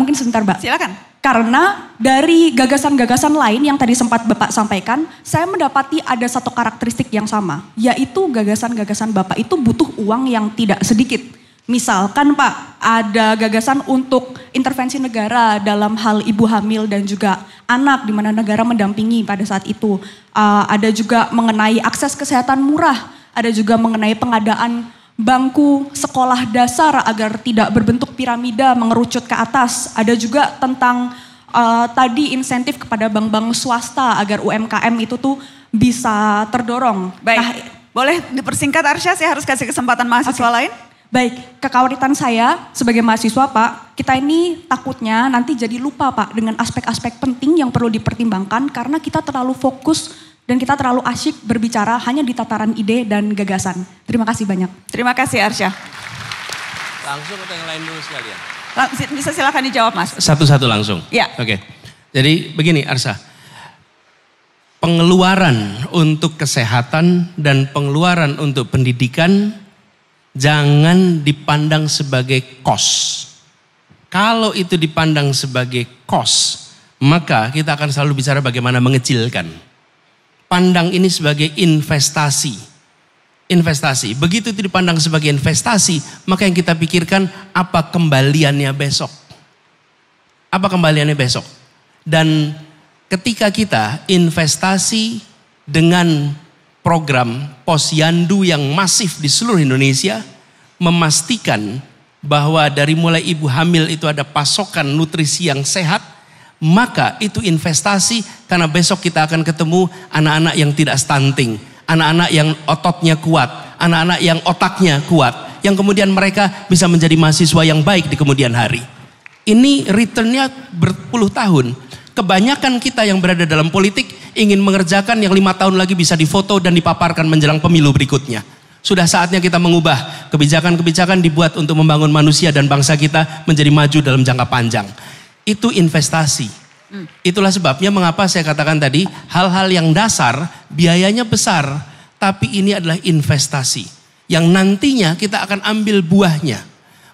mungkin sebentar, Mbak. Silakan. Karena dari gagasan-gagasan lain yang tadi sempat Bapak sampaikan, saya mendapati ada satu karakteristik yang sama, yaitu gagasan-gagasan Bapak itu butuh uang yang tidak sedikit. Misalkan Pak, ada gagasan untuk intervensi negara dalam hal ibu hamil dan juga anak, di mana negara mendampingi pada saat itu. Ada juga mengenai akses kesehatan murah, ada juga mengenai pengadaan bangku sekolah dasar agar tidak berbentuk piramida mengerucut ke atas. Ada juga tentang tadi insentif kepada bank-bank swasta agar UMKM itu tuh bisa terdorong. Baik, boleh dipersingkat Arsya, saya harus kasih kesempatan mahasiswa lain. Baik, kekhawatiran saya sebagai mahasiswa, Pak, kita ini takutnya nanti jadi lupa, Pak, dengan aspek-aspek penting yang perlu dipertimbangkan karena kita terlalu fokus dan kita terlalu asyik berbicara hanya di tataran ide dan gagasan. Terima kasih banyak. Terima kasih Arsya. Langsung atau yang lain dulu sekalian? Bisa silakan dijawab, Mas. Satu-satu langsung? Ya. Oke. Jadi begini Arsya. Pengeluaran untuk kesehatan dan pengeluaran untuk pendidikan jangan dipandang sebagai cost. Kalau itu dipandang sebagai cost, maka kita akan selalu bicara bagaimana mengecilkan. Pandang ini sebagai investasi. Investasi. Begitu itu dipandang sebagai investasi, maka yang kita pikirkan apa kembaliannya besok. Apa kembaliannya besok. Dan ketika kita investasi dengan program posyandu yang masif di seluruh Indonesia, memastikan bahwa dari mulai ibu hamil itu ada pasokan nutrisi yang sehat, maka itu investasi karena besok kita akan ketemu anak-anak yang tidak stunting, anak-anak yang ototnya kuat, anak-anak yang otaknya kuat, yang kemudian mereka bisa menjadi mahasiswa yang baik di kemudian hari. Ini returnnya berpuluh tahun. Kebanyakan kita yang berada dalam politik ingin mengerjakan yang 5 tahun lagi bisa difoto dan dipaparkan menjelang pemilu berikutnya. Sudah saatnya kita mengubah kebijakan-kebijakan dibuat untuk membangun manusia dan bangsa kita menjadi maju dalam jangka panjang. Itu investasi. Itulah sebabnya mengapa saya katakan tadi hal-hal yang dasar biayanya besar, tapi ini adalah investasi yang nantinya kita akan ambil buahnya.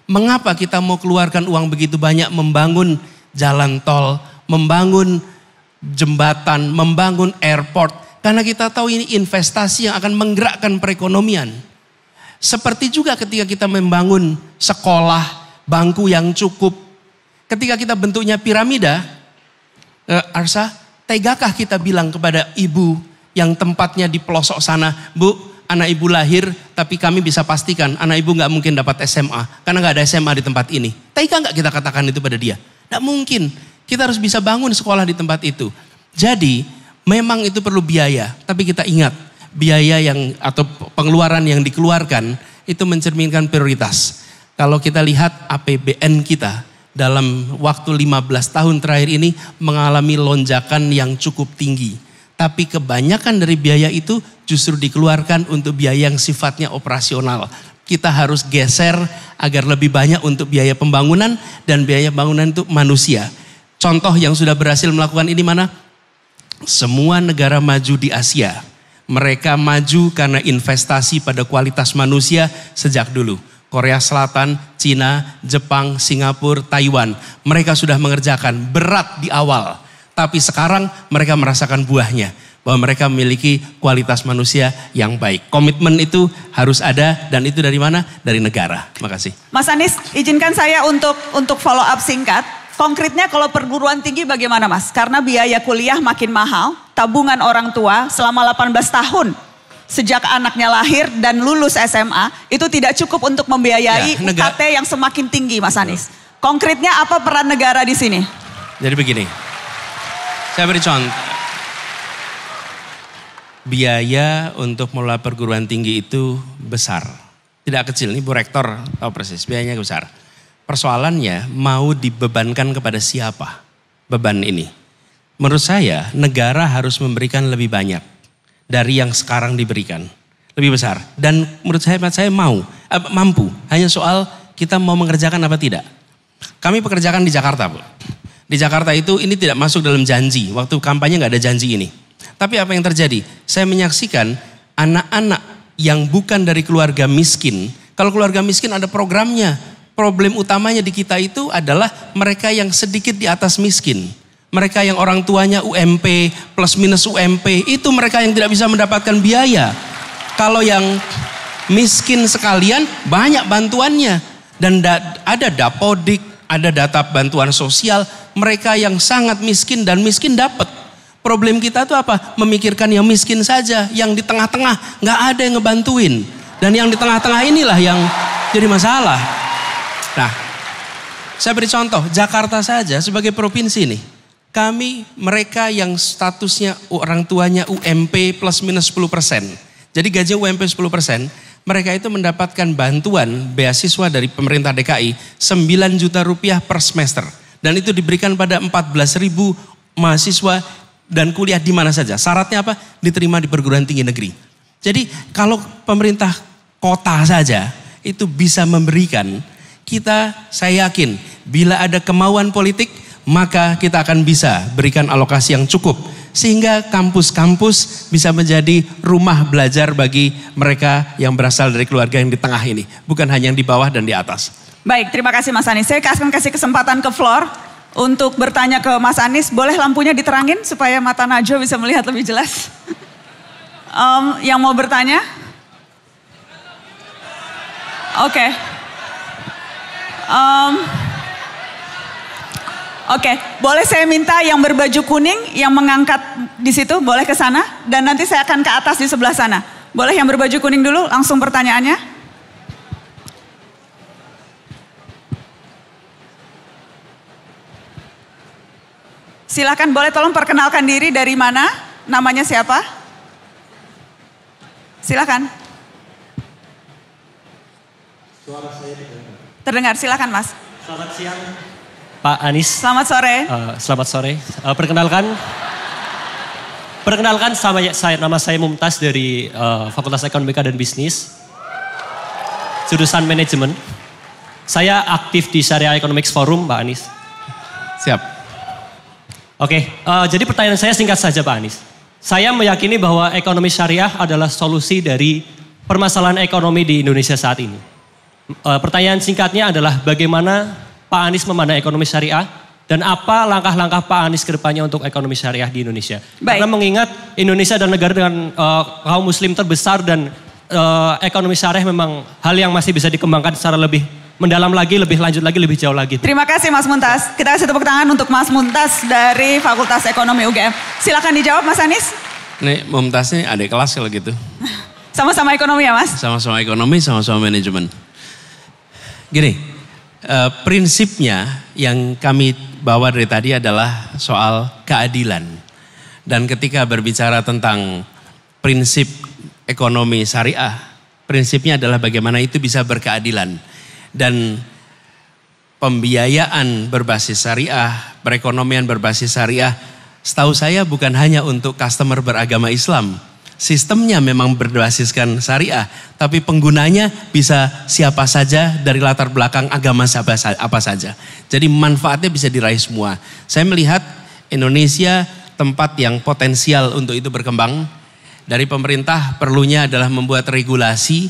Mengapa kita mau keluarkan uang begitu banyak membangun jalan tol, membangun jembatan, membangun airport? Karena kita tahu ini investasi yang akan menggerakkan perekonomian. Seperti juga ketika kita membangun sekolah, bangku yang cukup. Ketika kita bentuknya piramida, Arsya, tegakah kita bilang kepada ibu yang tempatnya di pelosok sana, Bu, anak ibu lahir tapi kami bisa pastikan anak ibu gak mungkin dapat SMA. Karena gak ada SMA di tempat ini. Tega gak kita katakan itu pada dia? Gak mungkin. Kita harus bisa bangun sekolah di tempat itu. Jadi memang itu perlu biaya. Tapi kita ingat biaya yang atau pengeluaran yang dikeluarkan itu mencerminkan prioritas. Kalau kita lihat APBN kita dalam waktu 15 tahun terakhir ini mengalami lonjakan yang cukup tinggi. Tapi kebanyakan dari biaya itu justru dikeluarkan untuk biaya yang sifatnya operasional. Kita harus geser agar lebih banyak untuk biaya pembangunan dan biaya bangunan untuk manusia. Contoh yang sudah berhasil melakukan ini mana? Semua negara maju di Asia. Mereka maju karena investasi pada kualitas manusia sejak dulu. Korea Selatan, Cina, Jepang, Singapura, Taiwan. Mereka sudah mengerjakan berat di awal. Tapi sekarang mereka merasakan buahnya. Bahwa mereka memiliki kualitas manusia yang baik. Komitmen itu harus ada dan itu dari mana? Dari negara. Terima kasih. Mas Anies, izinkan saya untuk follow up singkat. Konkretnya kalau perguruan tinggi bagaimana Mas? Karena biaya kuliah makin mahal, tabungan orang tua selama 18 tahun. sejak anaknya lahir dan lulus SMA itu tidak cukup untuk membiayai UKT yang semakin tinggi, Mas Anies. Konkretnya apa peran negara di sini? Jadi begini, saya beri contoh. Biaya untuk mengelola perguruan tinggi itu besar. Tidak kecil, ini Bu Rektor tahu persis, biayanya besar. Persoalannya mau dibebankan kepada siapa beban ini? Menurut saya negara harus memberikan lebih banyak dari yang sekarang diberikan. Lebih besar. Dan menurut saya mampu. Hanya soal kita mau mengerjakan apa tidak. Kami pekerjakan di Jakarta, Bu. Di Jakarta itu ini tidak masuk dalam janji. Waktu kampanye nggak ada janji ini. Tapi apa yang terjadi? Saya menyaksikan anak-anak yang bukan dari keluarga miskin. Kalau keluarga miskin ada programnya. Problem utamanya di kita itu adalah mereka yang sedikit di atas miskin. Mereka yang orang tuanya UMP, plus minus UMP, itu mereka yang tidak bisa mendapatkan biaya. Kalau yang miskin sekalian, banyak bantuannya. Dan ada Dapodik, ada data bantuan sosial, mereka yang sangat miskin dan miskin dapat. Problem kita tuh apa? Memikirkan yang miskin saja, yang di tengah-tengah nggak ada yang ngebantuin. Dan yang di tengah-tengah inilah yang jadi masalah. Nah, saya beri contoh, Jakarta saja sebagai provinsi nih. Kami mereka yang statusnya orang tuanya UMP plus minus 10%. Jadi gaji UMP 10%, mereka itu mendapatkan bantuan beasiswa dari pemerintah DKI 9 juta rupiah per semester. Dan itu diberikan pada 14.000 mahasiswa dan kuliah di mana saja. Syaratnya apa? Diterima di perguruan tinggi negeri. Jadi kalau pemerintah kota saja itu bisa memberikan, saya yakin bila ada kemauan politik, maka kita akan bisa berikan alokasi yang cukup. Sehingga kampus-kampus bisa menjadi rumah belajar bagi mereka yang berasal dari keluarga yang di tengah ini. Bukan hanya yang di bawah dan di atas. Baik, terima kasih Mas Anies. Saya akan kasih kesempatan ke floor untuk bertanya ke Mas Anies. Boleh lampunya diterangin supaya mata Najwa bisa melihat lebih jelas? Yang mau bertanya? Oke. Oke, boleh saya minta yang berbaju kuning yang mengangkat di situ, boleh ke sana dan nanti saya akan ke atas di sebelah sana. Boleh yang berbaju kuning dulu langsung pertanyaannya? Silakan, boleh tolong perkenalkan diri, dari mana, namanya siapa? Silakan. Suara saya terdengar, silakan Mas. Selamat siang. Pak Anies. Selamat sore. Selamat sore. Perkenalkan nama saya Mumtaz dari Fakultas Ekonomika dan Bisnis. Jurusan Manajemen. Saya aktif di Syariah Economics Forum, Pak Anies. Siap. Oke, jadi pertanyaan saya singkat saja, Pak Anies. Saya meyakini bahwa ekonomi syariah adalah solusi dari permasalahan ekonomi di Indonesia saat ini. Pertanyaan singkatnya adalah bagaimana Pak Anies memandang ekonomi syariah dan apa langkah-langkah Pak Anies ke depannya untuk ekonomi syariah di Indonesia. Baik. Karena mengingat Indonesia adalah negara dengan kaum muslim terbesar dan ekonomi syariah memang hal yang masih bisa dikembangkan secara lebih mendalam lagi, lebih lanjut lagi, lebih jauh lagi. Terima kasih Mas Mumtaz. Kita kasih tepuk tangan untuk Mas Mumtaz dari Fakultas Ekonomi UGM. Silakan dijawab Mas Anies. Nih Mumtaz nih adik kelas kalau gitu. Sama-sama ekonomi ya Mas? Sama-sama ekonomi, sama-sama manajemen. Gini, prinsipnya yang kami bawa dari tadi adalah soal keadilan. Dan ketika berbicara tentang prinsip ekonomi syariah, prinsipnya adalah bagaimana itu bisa berkeadilan. Dan pembiayaan berbasis syariah, perekonomian berbasis syariah, setahu saya bukan hanya untuk customer beragama Islam. Sistemnya memang berbasiskan syariah, tapi penggunanya bisa siapa saja dari latar belakang agama apa saja. Jadi manfaatnya bisa diraih semua. Saya melihat Indonesia tempat yang potensial untuk itu berkembang. Dari pemerintah perlunya adalah membuat regulasi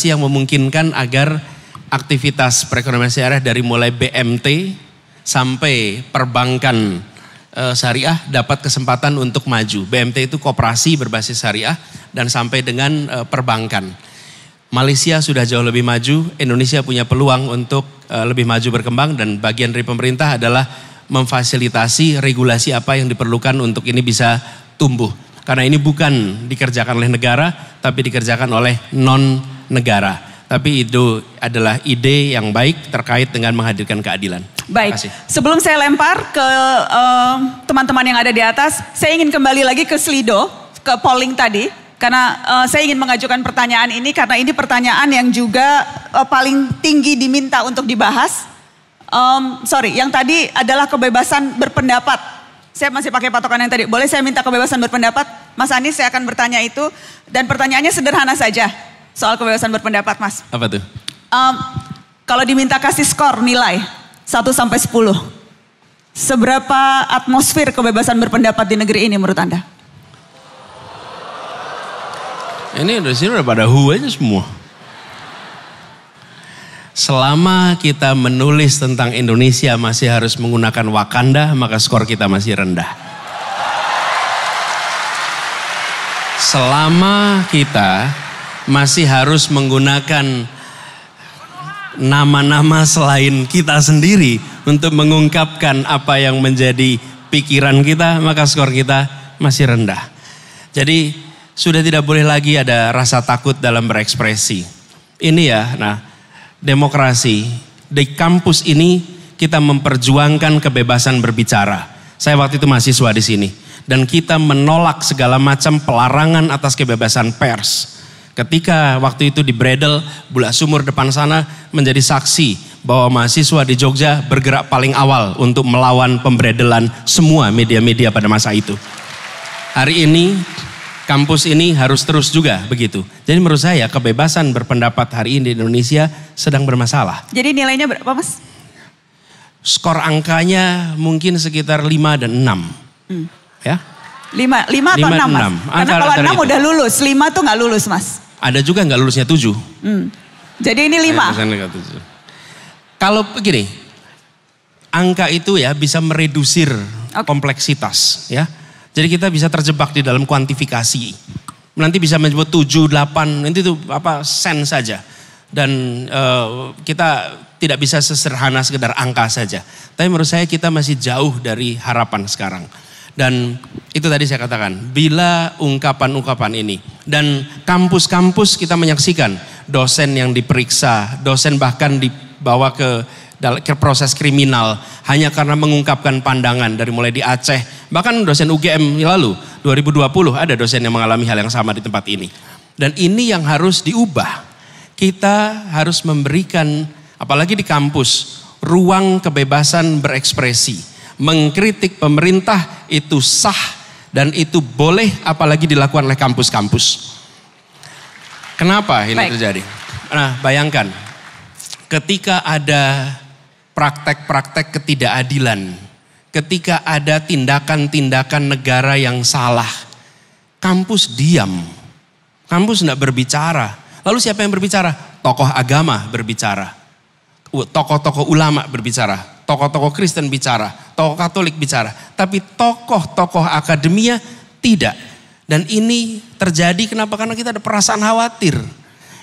yang memungkinkan agar aktivitas perekonomian syariah dari mulai BMT sampai perbankan syariah dapat kesempatan untuk maju. BMT itu koperasi berbasis syariah dan sampai dengan perbankan. Malaysia sudah jauh lebih maju, Indonesia punya peluang untuk lebih maju berkembang dan bagian dari pemerintah adalah memfasilitasi regulasi apa yang diperlukan untuk ini bisa tumbuh. Karena ini bukan dikerjakan oleh negara, tapi dikerjakan oleh non-negara. Tapi itu adalah ide yang baik terkait dengan menghadirkan keadilan. Baik, sebelum saya lempar ke teman-teman yang ada di atas, saya ingin kembali lagi ke Slido, ke polling tadi. Karena saya ingin mengajukan pertanyaan ini karena ini pertanyaan yang juga paling tinggi diminta untuk dibahas. Yang tadi adalah kebebasan berpendapat. Saya masih pakai patokan yang tadi. Boleh saya minta kebebasan berpendapat? Mas Anies, saya akan bertanya itu. Dan pertanyaannya sederhana saja soal kebebasan berpendapat, Mas. Apa tuh? Kalau diminta kasih skor nilai 1 sampai 10. Seberapa atmosfer kebebasan berpendapat di negeri ini menurut Anda? Ini dari sini udah pada aja semua. Selama kita menulis tentang Indonesia masih harus menggunakan Wakanda, maka skor kita masih rendah. Selama kita masih harus menggunakan nama-nama selain kita sendiri untuk mengungkapkan apa yang menjadi pikiran kita, maka skor kita masih rendah. Jadi sudah tidak boleh lagi ada rasa takut dalam berekspresi. Ini ya, demokrasi. Di kampus ini kita memperjuangkan kebebasan berbicara. Saya waktu itu mahasiswa di sini. Dan kita menolak segala macam pelarangan atas kebebasan pers. Ketika waktu itu di Bredel, Bulak Sumur depan sana menjadi saksi bahwa mahasiswa di Jogja bergerak paling awal untuk melawan pembredelan semua media-media pada masa itu. Hari ini kampus ini harus terus juga begitu. Jadi menurut saya kebebasan berpendapat hari ini di Indonesia sedang bermasalah. Jadi nilainya berapa, Mas? Skor angkanya mungkin sekitar 5 dan 6. Ya? 5 atau 6, Mas? Karena kalau 6 udah lulus, 5 tuh nggak lulus, Mas. Ada juga nggak lulusnya 7. Jadi ini 5. Kalau begini, angka itu ya bisa meredusir kompleksitas ya. Jadi kita bisa terjebak di dalam kuantifikasi. Nanti bisa menyebut 7, 8, nanti itu sen saja. Dan kita tidak bisa sesederhana sekedar angka saja. Tapi menurut saya kita masih jauh dari harapan sekarang. Dan itu tadi saya katakan, bila ungkapan-ungkapan ini. Dan kampus-kampus kita menyaksikan dosen yang diperiksa, dosen bahkan dibawa ke proses kriminal hanya karena mengungkapkan pandangan dari mulai di Aceh, bahkan dosen UGM lalu 2020 ada dosen yang mengalami hal yang sama di tempat ini. Dan ini yang harus diubah. Kita harus memberikan, apalagi di kampus, ruang kebebasan berekspresi. Mengkritik pemerintah itu sah dan itu boleh, apalagi dilakukan oleh kampus-kampus. Kenapa ini terjadi? Nah, bayangkan ketika ada praktek-praktek ketidakadilan, ketika ada tindakan-tindakan negara yang salah, kampus diam, kampus tidak berbicara. Lalu siapa yang berbicara? Tokoh agama berbicara, tokoh-tokoh ulama berbicara, tokoh-tokoh Kristen bicara, tokoh Katolik bicara, tapi tokoh-tokoh akademia tidak. Dan ini terjadi kenapa? Karena kita ada perasaan khawatir.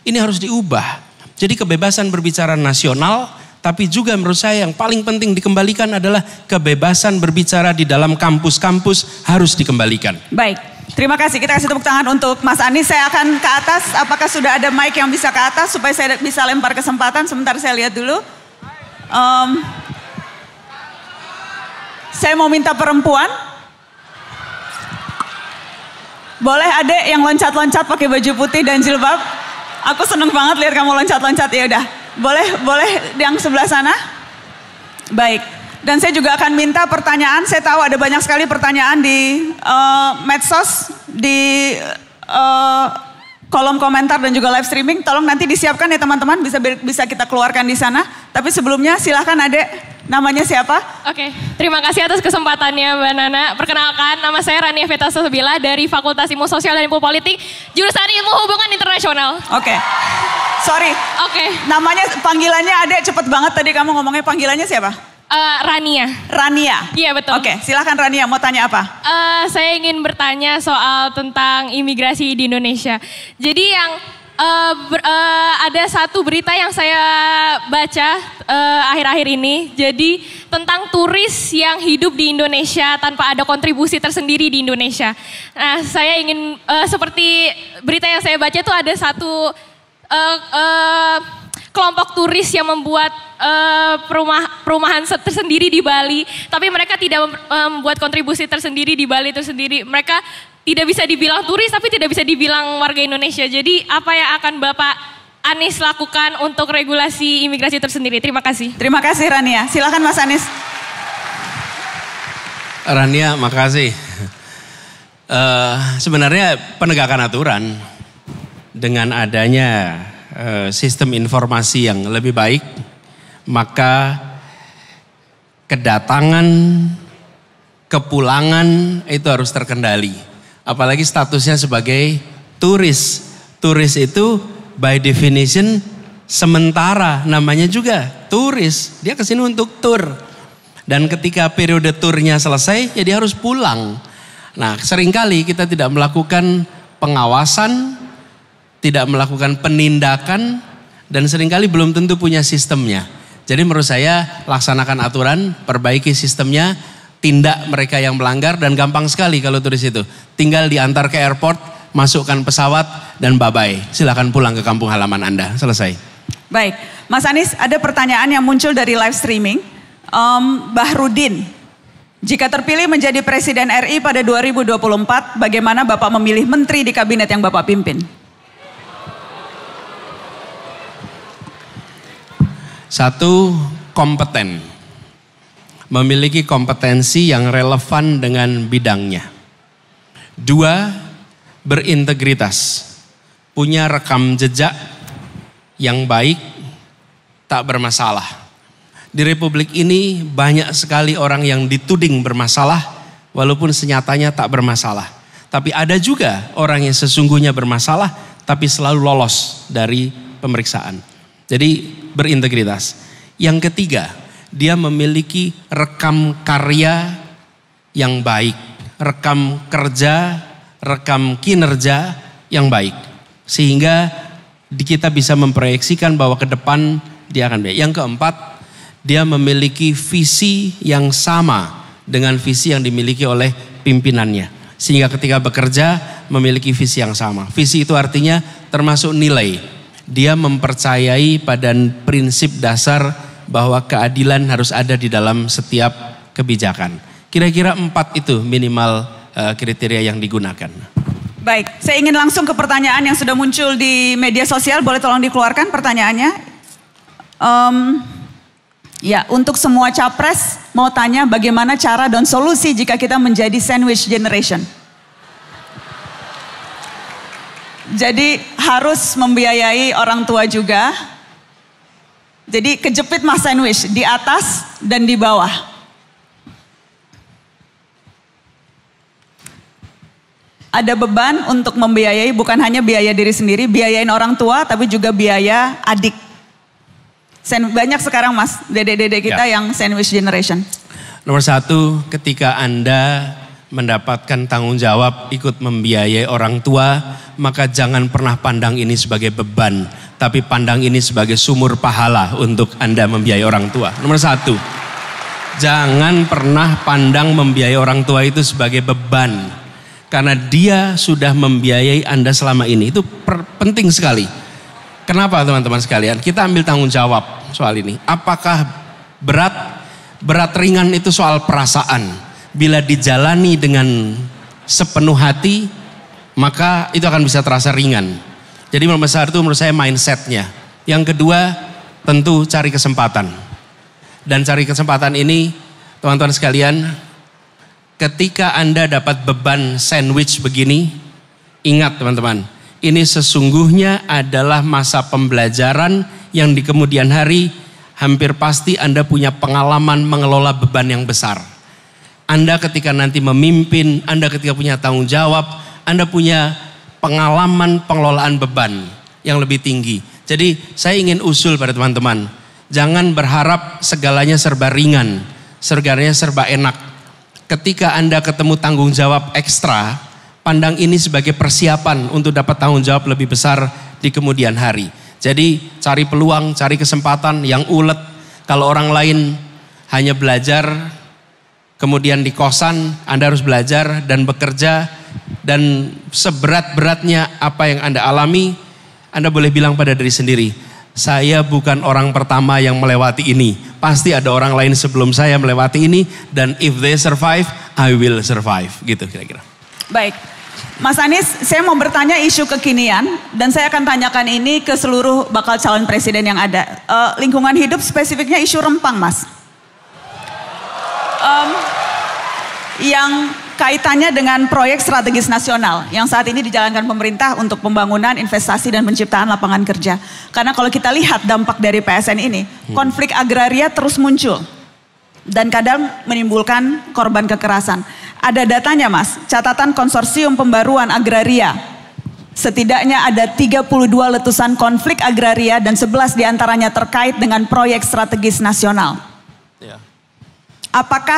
Ini harus diubah. Jadi kebebasan berbicara nasional, tapi juga menurut saya yang paling penting dikembalikan adalah kebebasan berbicara di dalam kampus-kampus harus dikembalikan. Baik, terima kasih. Kita kasih tepuk tangan untuk Mas Anies. Saya akan ke atas. Apakah sudah ada mic yang bisa ke atas supaya saya bisa lempar kesempatan? Sebentar saya lihat dulu. Saya mau minta perempuan. Boleh adek yang loncat-loncat pakai baju putih dan jilbab? Aku seneng banget lihat kamu loncat-loncat. Ya udah. Boleh yang sebelah sana? Baik. Dan saya juga akan minta pertanyaan. Saya tahu ada banyak sekali pertanyaan di medsos, di kolom komentar dan juga live streaming. Tolong nanti disiapkan ya teman-teman, bisa kita keluarkan di sana. Tapi sebelumnya silahkan adek, namanya siapa? Oke, terima kasih atas kesempatannya Mbak Nana. Perkenalkan, nama saya Rania Veta Sosebila dari Fakultas Ilmu Sosial dan Ilmu Politik, jurusan Ilmu Hubungan Internasional. Oke. Sorry. Oke. Namanya, panggilannya adek cepet banget tadi kamu ngomongnya, panggilannya siapa? Rania. Rania? Iya betul. Oke, silahkan Rania, mau tanya apa? Saya ingin bertanya soal tentang imigrasi di Indonesia. Jadi yang ada satu berita yang saya baca akhir-akhir ini. Jadi tentang turis yang hidup di Indonesia tanpa ada kontribusi tersendiri di Indonesia. Nah, saya ingin seperti berita yang saya baca itu ada satu kelompok turis yang membuat perumahan tersendiri di Bali, tapi mereka tidak membuat kontribusi tersendiri di Bali itu sendiri. Mereka tidak bisa dibilang turis, tapi tidak bisa dibilang warga Indonesia. Jadi apa yang akan Bapak Anies lakukan untuk regulasi imigrasi tersendiri? Terima kasih. Terima kasih Rania. Silakan Mas Anies. Rania, makasih. Sebenarnya penegakan aturan dengan adanya sistem informasi yang lebih baik, maka kedatangan, kepulangan itu harus terkendali. Apalagi statusnya sebagai turis. Turis itu by definition sementara, namanya juga turis. Dia kesini untuk tur. Dan ketika periode turnya selesai, ya dia harus pulang. Nah, seringkali kita tidak melakukan pengawasan, tidak melakukan penindakan, dan seringkali belum tentu punya sistemnya. Jadi menurut saya laksanakan aturan, perbaiki sistemnya, tindak mereka yang melanggar, dan gampang sekali kalau turis itu. Tinggal diantar ke airport, masukkan pesawat, dan bye-bye. Silakan pulang ke kampung halaman Anda. Selesai. Baik, Mas Anies, ada pertanyaan yang muncul dari live streaming. Bahrudin, jika terpilih menjadi Presiden RI pada 2024, bagaimana Bapak memilih menteri di kabinet yang Bapak pimpin? Satu, kompeten. Memiliki kompetensi yang relevan dengan bidangnya. Dua, berintegritas. Punya rekam jejak yang baik, tak bermasalah. Di Republik ini banyak sekali orang yang dituding bermasalah, walaupun senyatanya tak bermasalah. Tapi ada juga orang yang sesungguhnya bermasalah, tapi selalu lolos dari pemeriksaan. Jadi berintegritas. Yang ketiga, dia memiliki rekam karya yang baik, rekam kerja, rekam kinerja yang baik. Sehingga kita bisa memproyeksikan bahwa ke depan dia akan baik. Yang keempat, dia memiliki visi yang sama dengan visi yang dimiliki oleh pimpinannya. Sehingga ketika bekerja memiliki visi yang sama. Visi itu artinya termasuk nilai. Dia mempercayai pada prinsip dasar bahwa keadilan harus ada di dalam setiap kebijakan. Kira-kira 4 itu minimal kriteria yang digunakan. Baik, saya ingin langsung ke pertanyaan yang sudah muncul di media sosial. Boleh tolong dikeluarkan pertanyaannya? Ya, untuk semua capres mau tanya bagaimana cara dan solusi jika kita menjadi sandwich generation. Jadi harus membiayai orang tua juga. Jadi kejepit mas sandwich di atas dan di bawah. Ada beban untuk membiayai, bukan hanya biaya diri sendiri, biayain orang tua tapi juga biaya adik. Banyak sekarang mas, dede-dede kita yang sandwich generation. Nomor 1, ketika Anda mendapatkan tanggung jawab ikut membiayai orang tua, maka jangan pernah pandang ini sebagai beban, tapi pandang ini sebagai sumur pahala untuk Anda membiayai orang tua. Nomor 1, jangan pernah pandang membiayai orang tua itu sebagai beban, karena dia sudah membiayai Anda selama ini. Itu penting sekali. Kenapa teman-teman sekalian? Kita ambil tanggung jawab soal ini. Apakah berat ringan itu soal perasaan. Bila dijalani dengan sepenuh hati, maka itu akan bisa terasa ringan. Jadi nomor besar itu menurut saya mindsetnya. Yang kedua, tentu cari kesempatan. Dan cari kesempatan ini, teman-teman sekalian, ketika Anda dapat beban sandwich begini, ingat teman-teman, ini sesungguhnya adalah masa pembelajaran yang di kemudian hari hampir pasti Anda punya pengalaman mengelola beban yang besar. Anda ketika nanti memimpin, Anda ketika punya tanggung jawab, Anda punya pengalaman pengelolaan beban yang lebih tinggi. Jadi saya ingin usul pada teman-teman, jangan berharap segalanya serba ringan, segalanya serba enak. Ketika Anda ketemu tanggung jawab ekstra, pandang ini sebagai persiapan untuk dapat tanggung jawab lebih besar di kemudian hari. Jadi cari peluang, cari kesempatan yang ulet. Kalau orang lain hanya belajar, kemudian di kosan, Anda harus belajar dan bekerja. Dan seberat-beratnya apa yang Anda alami, Anda boleh bilang pada diri sendiri, saya bukan orang pertama yang melewati ini. Pasti ada orang lain sebelum saya melewati ini. Dan if they survive, I will survive. Gitu kira-kira. Baik. Mas Anies, saya mau bertanya isu kekinian dan saya akan tanyakan ini ke seluruh bakal calon presiden yang ada. Lingkungan hidup spesifiknya isu rempang, Mas. Yang kaitannya dengan proyek strategis nasional yang saat ini dijalankan pemerintah untuk pembangunan, investasi dan penciptaan lapangan kerja. Karena kalau kita lihat dampak dari PSN ini, konflik agraria terus muncul dan kadang menimbulkan korban kekerasan. Ada datanya, Mas, catatan konsorsium pembaruan agraria. Setidaknya ada 32 letusan konflik agraria dan 11 diantaranya terkait dengan proyek strategis nasional. Ya. Apakah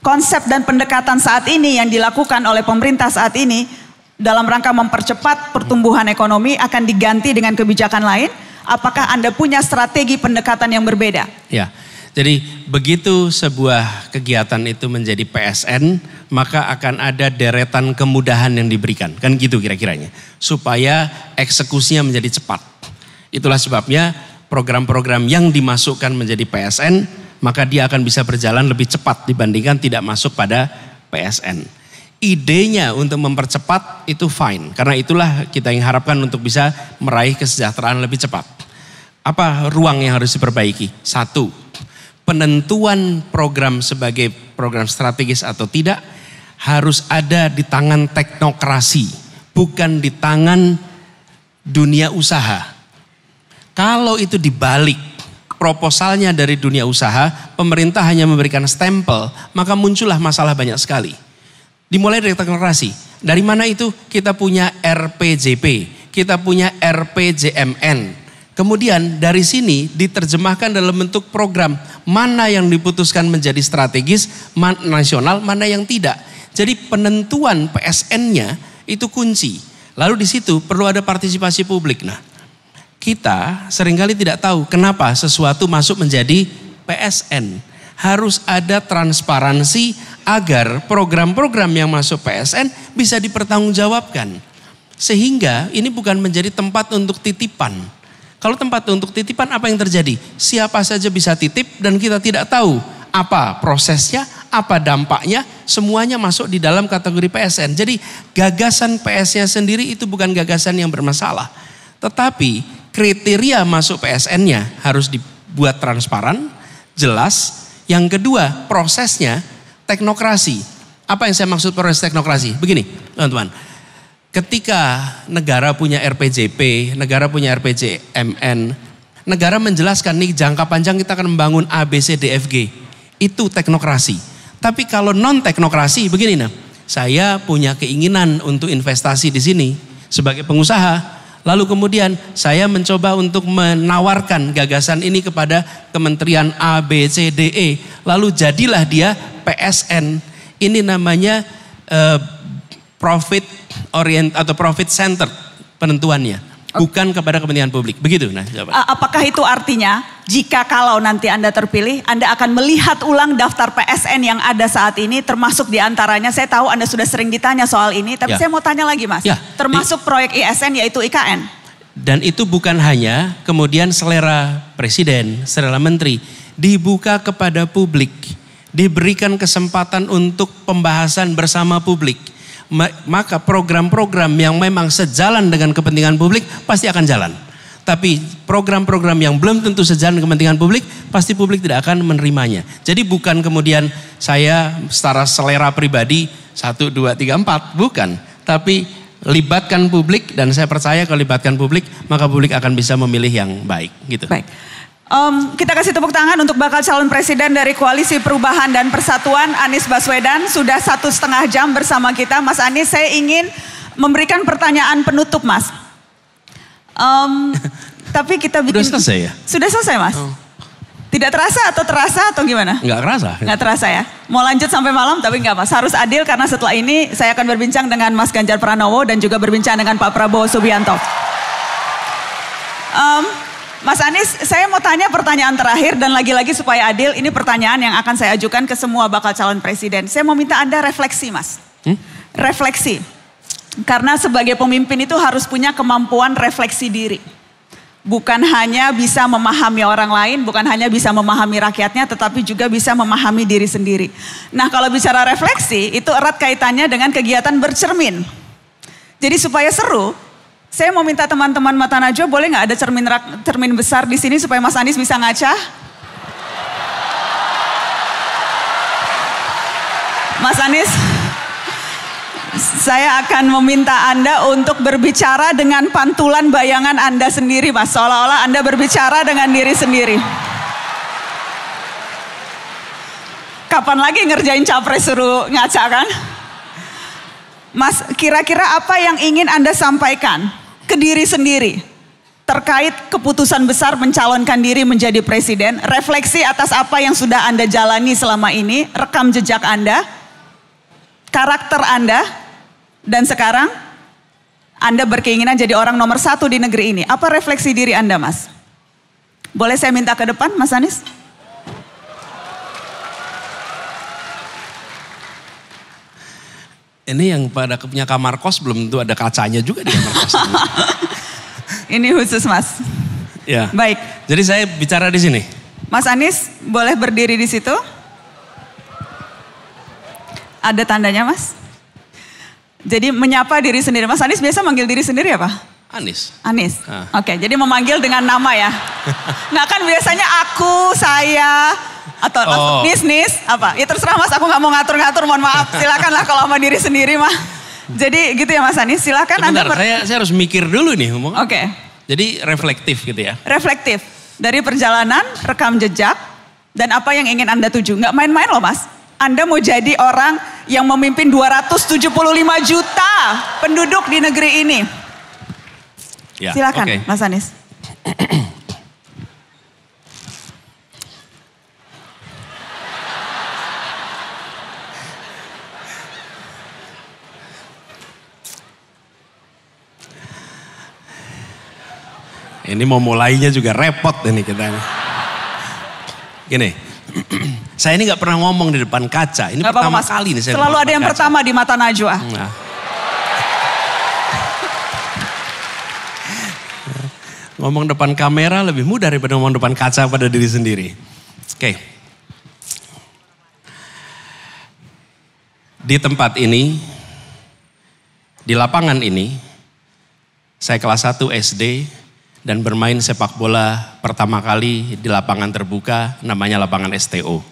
konsep dan pendekatan saat ini yang dilakukan oleh pemerintah saat ini dalam rangka mempercepat pertumbuhan ekonomi akan diganti dengan kebijakan lain? Apakah Anda punya strategi pendekatan yang berbeda? Ya. Jadi begitu sebuah kegiatan itu menjadi PSN, maka akan ada deretan kemudahan yang diberikan. Kan gitu kira-kiranya. Supaya eksekusinya menjadi cepat. Itulah sebabnya program-program yang dimasukkan menjadi PSN, maka dia akan bisa berjalan lebih cepat dibandingkan tidak masuk pada PSN. Idenya untuk mempercepat itu fine. Karena itulah kita yang harapkan untuk bisa meraih kesejahteraan lebih cepat. Apa ruang yang harus diperbaiki? Satu, penentuan program sebagai program strategis atau tidak harus ada di tangan teknokrasi, bukan di tangan dunia usaha. Kalau itu dibalik, proposalnya dari dunia usaha, pemerintah hanya memberikan stempel, maka muncullah masalah banyak sekali. Dimulai dari teknokrasi. Dari mana itu? Kita punya RPJP, kita punya RPJMN. Kemudian dari sini diterjemahkan dalam bentuk program. Mana yang diputuskan menjadi strategis, nasional, mana yang tidak. Jadi penentuan PSN-nya itu kunci. Lalu di situ perlu ada partisipasi publik. Nah, kita seringkali tidak tahu kenapa sesuatu masuk menjadi PSN. Harus ada transparansi agar program-program yang masuk PSN bisa dipertanggungjawabkan. Sehingga ini bukan menjadi tempat untuk titipan. Kalau tempat untuk titipan apa yang terjadi? Siapa saja bisa titip dan kita tidak tahu apa prosesnya, apa dampaknya, semuanya masuk di dalam kategori PSN. Jadi gagasan PS-nya sendiri itu bukan gagasan yang bermasalah. Tetapi kriteria masuk PSN-nya harus dibuat transparan, jelas. Yang kedua, prosesnya teknokrasi. Apa yang saya maksud proses teknokrasi? Begini, teman-teman. Ketika negara punya RPJP, negara punya RPJMN, negara menjelaskan nih jangka panjang kita akan membangun A, B, C, D, F, G. Itu teknokrasi. Tapi kalau non teknokrasi, begini nah, saya punya keinginan untuk investasi di sini sebagai pengusaha. Lalu kemudian saya mencoba untuk menawarkan gagasan ini kepada Kementerian A, B, C, D, E. Lalu jadilah dia PSN. Ini namanya profit orient atau profit center penentuannya, bukan kepada kepentingan publik. Begitu. Nah, apakah itu artinya jika kalau nanti Anda terpilih, Anda akan melihat ulang daftar PSN yang ada saat ini, termasuk diantaranya, saya tahu Anda sudah sering ditanya soal ini, tapi saya mau tanya lagi, Mas, termasuk proyek ISN yaitu IKN. Dan itu bukan hanya kemudian selera presiden, selera menteri, dibuka kepada publik, diberikan kesempatan untuk pembahasan bersama publik. Maka program-program yang memang sejalan dengan kepentingan publik pasti akan jalan. Tapi program-program yang belum tentu sejalan dengan kepentingan publik, pasti publik tidak akan menerimanya. Jadi bukan kemudian saya secara selera pribadi 1, 2, 3, 4, bukan. Tapi libatkan publik dan saya percaya kalau libatkan publik, maka publik akan bisa memilih yang baik. Gitu. Baik. Kita kasih tepuk tangan untuk bakal calon presiden dari Koalisi Perubahan dan Persatuan, Anies Baswedan. Sudah 1,5 jam bersama kita. Mas Anies, saya ingin memberikan pertanyaan penutup, Mas. Tapi kita bikin... Sudah selesai ya? Sudah selesai, Mas. Tidak terasa atau terasa atau gimana? Enggak terasa. Enggak terasa ya. Mau lanjut sampai malam tapi enggak, Mas. Harus adil karena setelah ini saya akan berbincang dengan Mas Ganjar Pranowo dan juga berbincang dengan Pak Prabowo Subianto. Mas Anies, saya mau tanya pertanyaan terakhir dan lagi-lagi supaya adil, ini pertanyaan yang akan saya ajukan ke semua bakal calon presiden. Saya mau minta Anda refleksi, Mas. Refleksi. Karena sebagai pemimpin itu harus punya kemampuan refleksi diri. Bukan hanya bisa memahami orang lain, bukan hanya bisa memahami rakyatnya, tetapi juga bisa memahami diri sendiri. Nah, kalau bicara refleksi, itu erat kaitannya dengan kegiatan bercermin. Jadi supaya seru, saya mau minta teman-teman Mata Najwa, boleh nggak ada cermin besar di sini supaya Mas Anies bisa ngaca? Mas Anies, saya akan meminta Anda untuk berbicara dengan pantulan bayangan Anda sendiri, Mas. Seolah-olah Anda berbicara dengan diri sendiri. Kapan lagi ngerjain capres suruh ngaca kan? Mas, kira-kira apa yang ingin Anda sampaikan ke diri sendiri terkait keputusan besar mencalonkan diri menjadi presiden, refleksi atas apa yang sudah Anda jalani selama ini, rekam jejak Anda, karakter Anda, dan sekarang Anda berkeinginan jadi orang nomor 1 di negeri ini. Apa refleksi diri Anda, Mas? Boleh saya minta ke depan, Mas Anies? Ini yang pada punya kamar kos belum tentu ada kacanya juga di kamar kos. Ini khusus, Mas. Ya. Baik. Jadi saya bicara di sini. Mas Anies boleh berdiri di situ. Ada tandanya, Mas. Jadi menyapa diri sendiri. Mas Anies biasa manggil diri sendiri apa? Anies. Anies. Oke, jadi memanggil dengan nama ya. Nggak kan biasanya aku, saya, atau Nis, apa? Ya terserah Mas, aku nggak mau ngatur-ngatur, mohon maaf. Silakanlah kalau sama diri sendiri mah. Jadi gitu ya Mas Anies, silakan Anda. Saya harus mikir dulu nih ngomong. Oke. Jadi reflektif gitu ya. Reflektif. Dari perjalanan, rekam jejak, dan apa yang ingin Anda tuju. Nggak main-main loh Mas. Anda mau jadi orang yang memimpin 275 juta penduduk di negeri ini. Ya, silakan okay. Mas Anies. Ini mau mulainya juga repot ini kita. Gini, saya ini gak pernah ngomong di depan kaca. Ini gak pertama apa-apa, kali nih saya selalu ada yang kaca. Pertama di Mata Najwa. Nah. Ngomong depan kamera lebih mudah daripada ngomong depan kaca pada diri sendiri. Oke. Di tempat ini, di lapangan ini, saya kelas 1 SD dan bermain sepak bola pertama kali di lapangan terbuka namanya lapangan STO.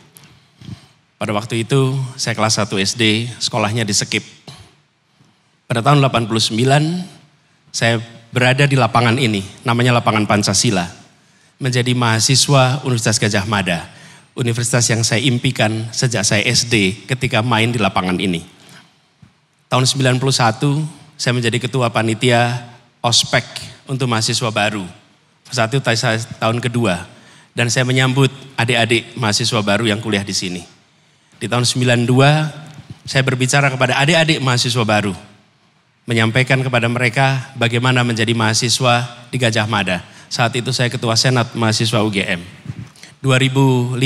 Pada waktu itu saya kelas 1 SD, sekolahnya di Sekip. Pada tahun 89 saya berada di lapangan ini, namanya lapangan Pancasila. Menjadi mahasiswa Universitas Gadjah Mada. Universitas yang saya impikan sejak saya SD ketika main di lapangan ini. Tahun 91 saya menjadi ketua panitia ospek untuk mahasiswa baru. Saat itu saya tahun kedua. Dan saya menyambut adik-adik mahasiswa baru yang kuliah di sini. Di tahun 92 saya berbicara kepada adik-adik mahasiswa baru. Menyampaikan kepada mereka bagaimana menjadi mahasiswa di Gadjah Mada. Saat itu saya ketua senat mahasiswa UGM. 2015-2016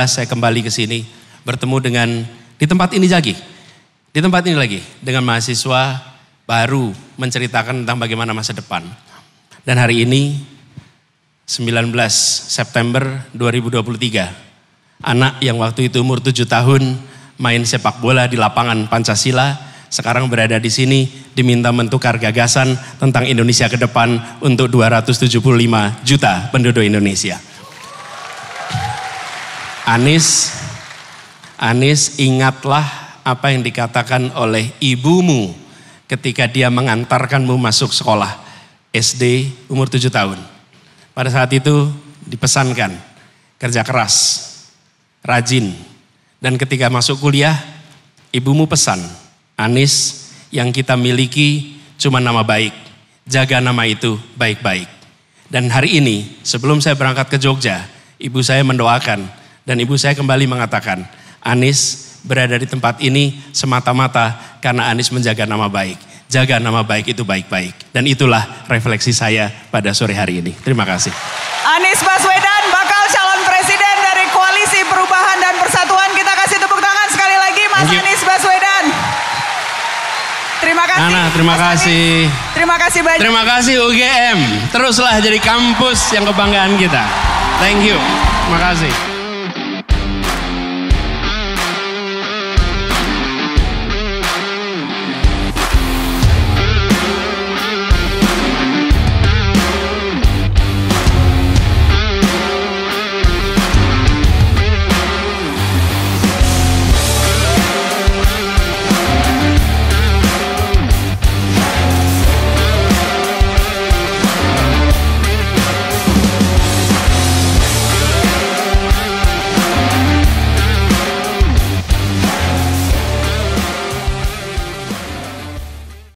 saya kembali ke sini. Bertemu dengan, di tempat ini lagi. Di tempat ini lagi. Dengan mahasiswa baru menceritakan tentang bagaimana masa depan. Dan hari ini 19 September 2023. Anak yang waktu itu umur 7 tahun main sepak bola di lapangan Pancasila. Sekarang berada di sini diminta menukar gagasan tentang Indonesia ke depan untuk 275 juta penduduk Indonesia. Anies ingatlah apa yang dikatakan oleh ibumu ketika dia mengantarkanmu masuk sekolah SD umur 7 tahun. Pada saat itu dipesankan kerja keras, rajin, dan ketika masuk kuliah ibumu pesan, Anies, yang kita miliki cuma nama baik, jaga nama itu baik-baik. Dan hari ini sebelum saya berangkat ke Jogja, ibu saya mendoakan dan ibu saya kembali mengatakan, Anies berada di tempat ini semata-mata karena Anies menjaga nama baik. jaga nama baik itu baik-baik. Dan itulah refleksi saya pada sore hari ini. Terima kasih. Anies Baswedan, bakal calon presiden dari Koalisi Perubahan dan Persatuan. Kita kasih tepuk tangan sekali lagi Mas Anies Baswedan. Terima kasih. Nana, terima kasih. Terima kasih banyak. Terima kasih UGM. Teruslah jadi kampus yang kebanggaan kita. Thank you. Terima kasih.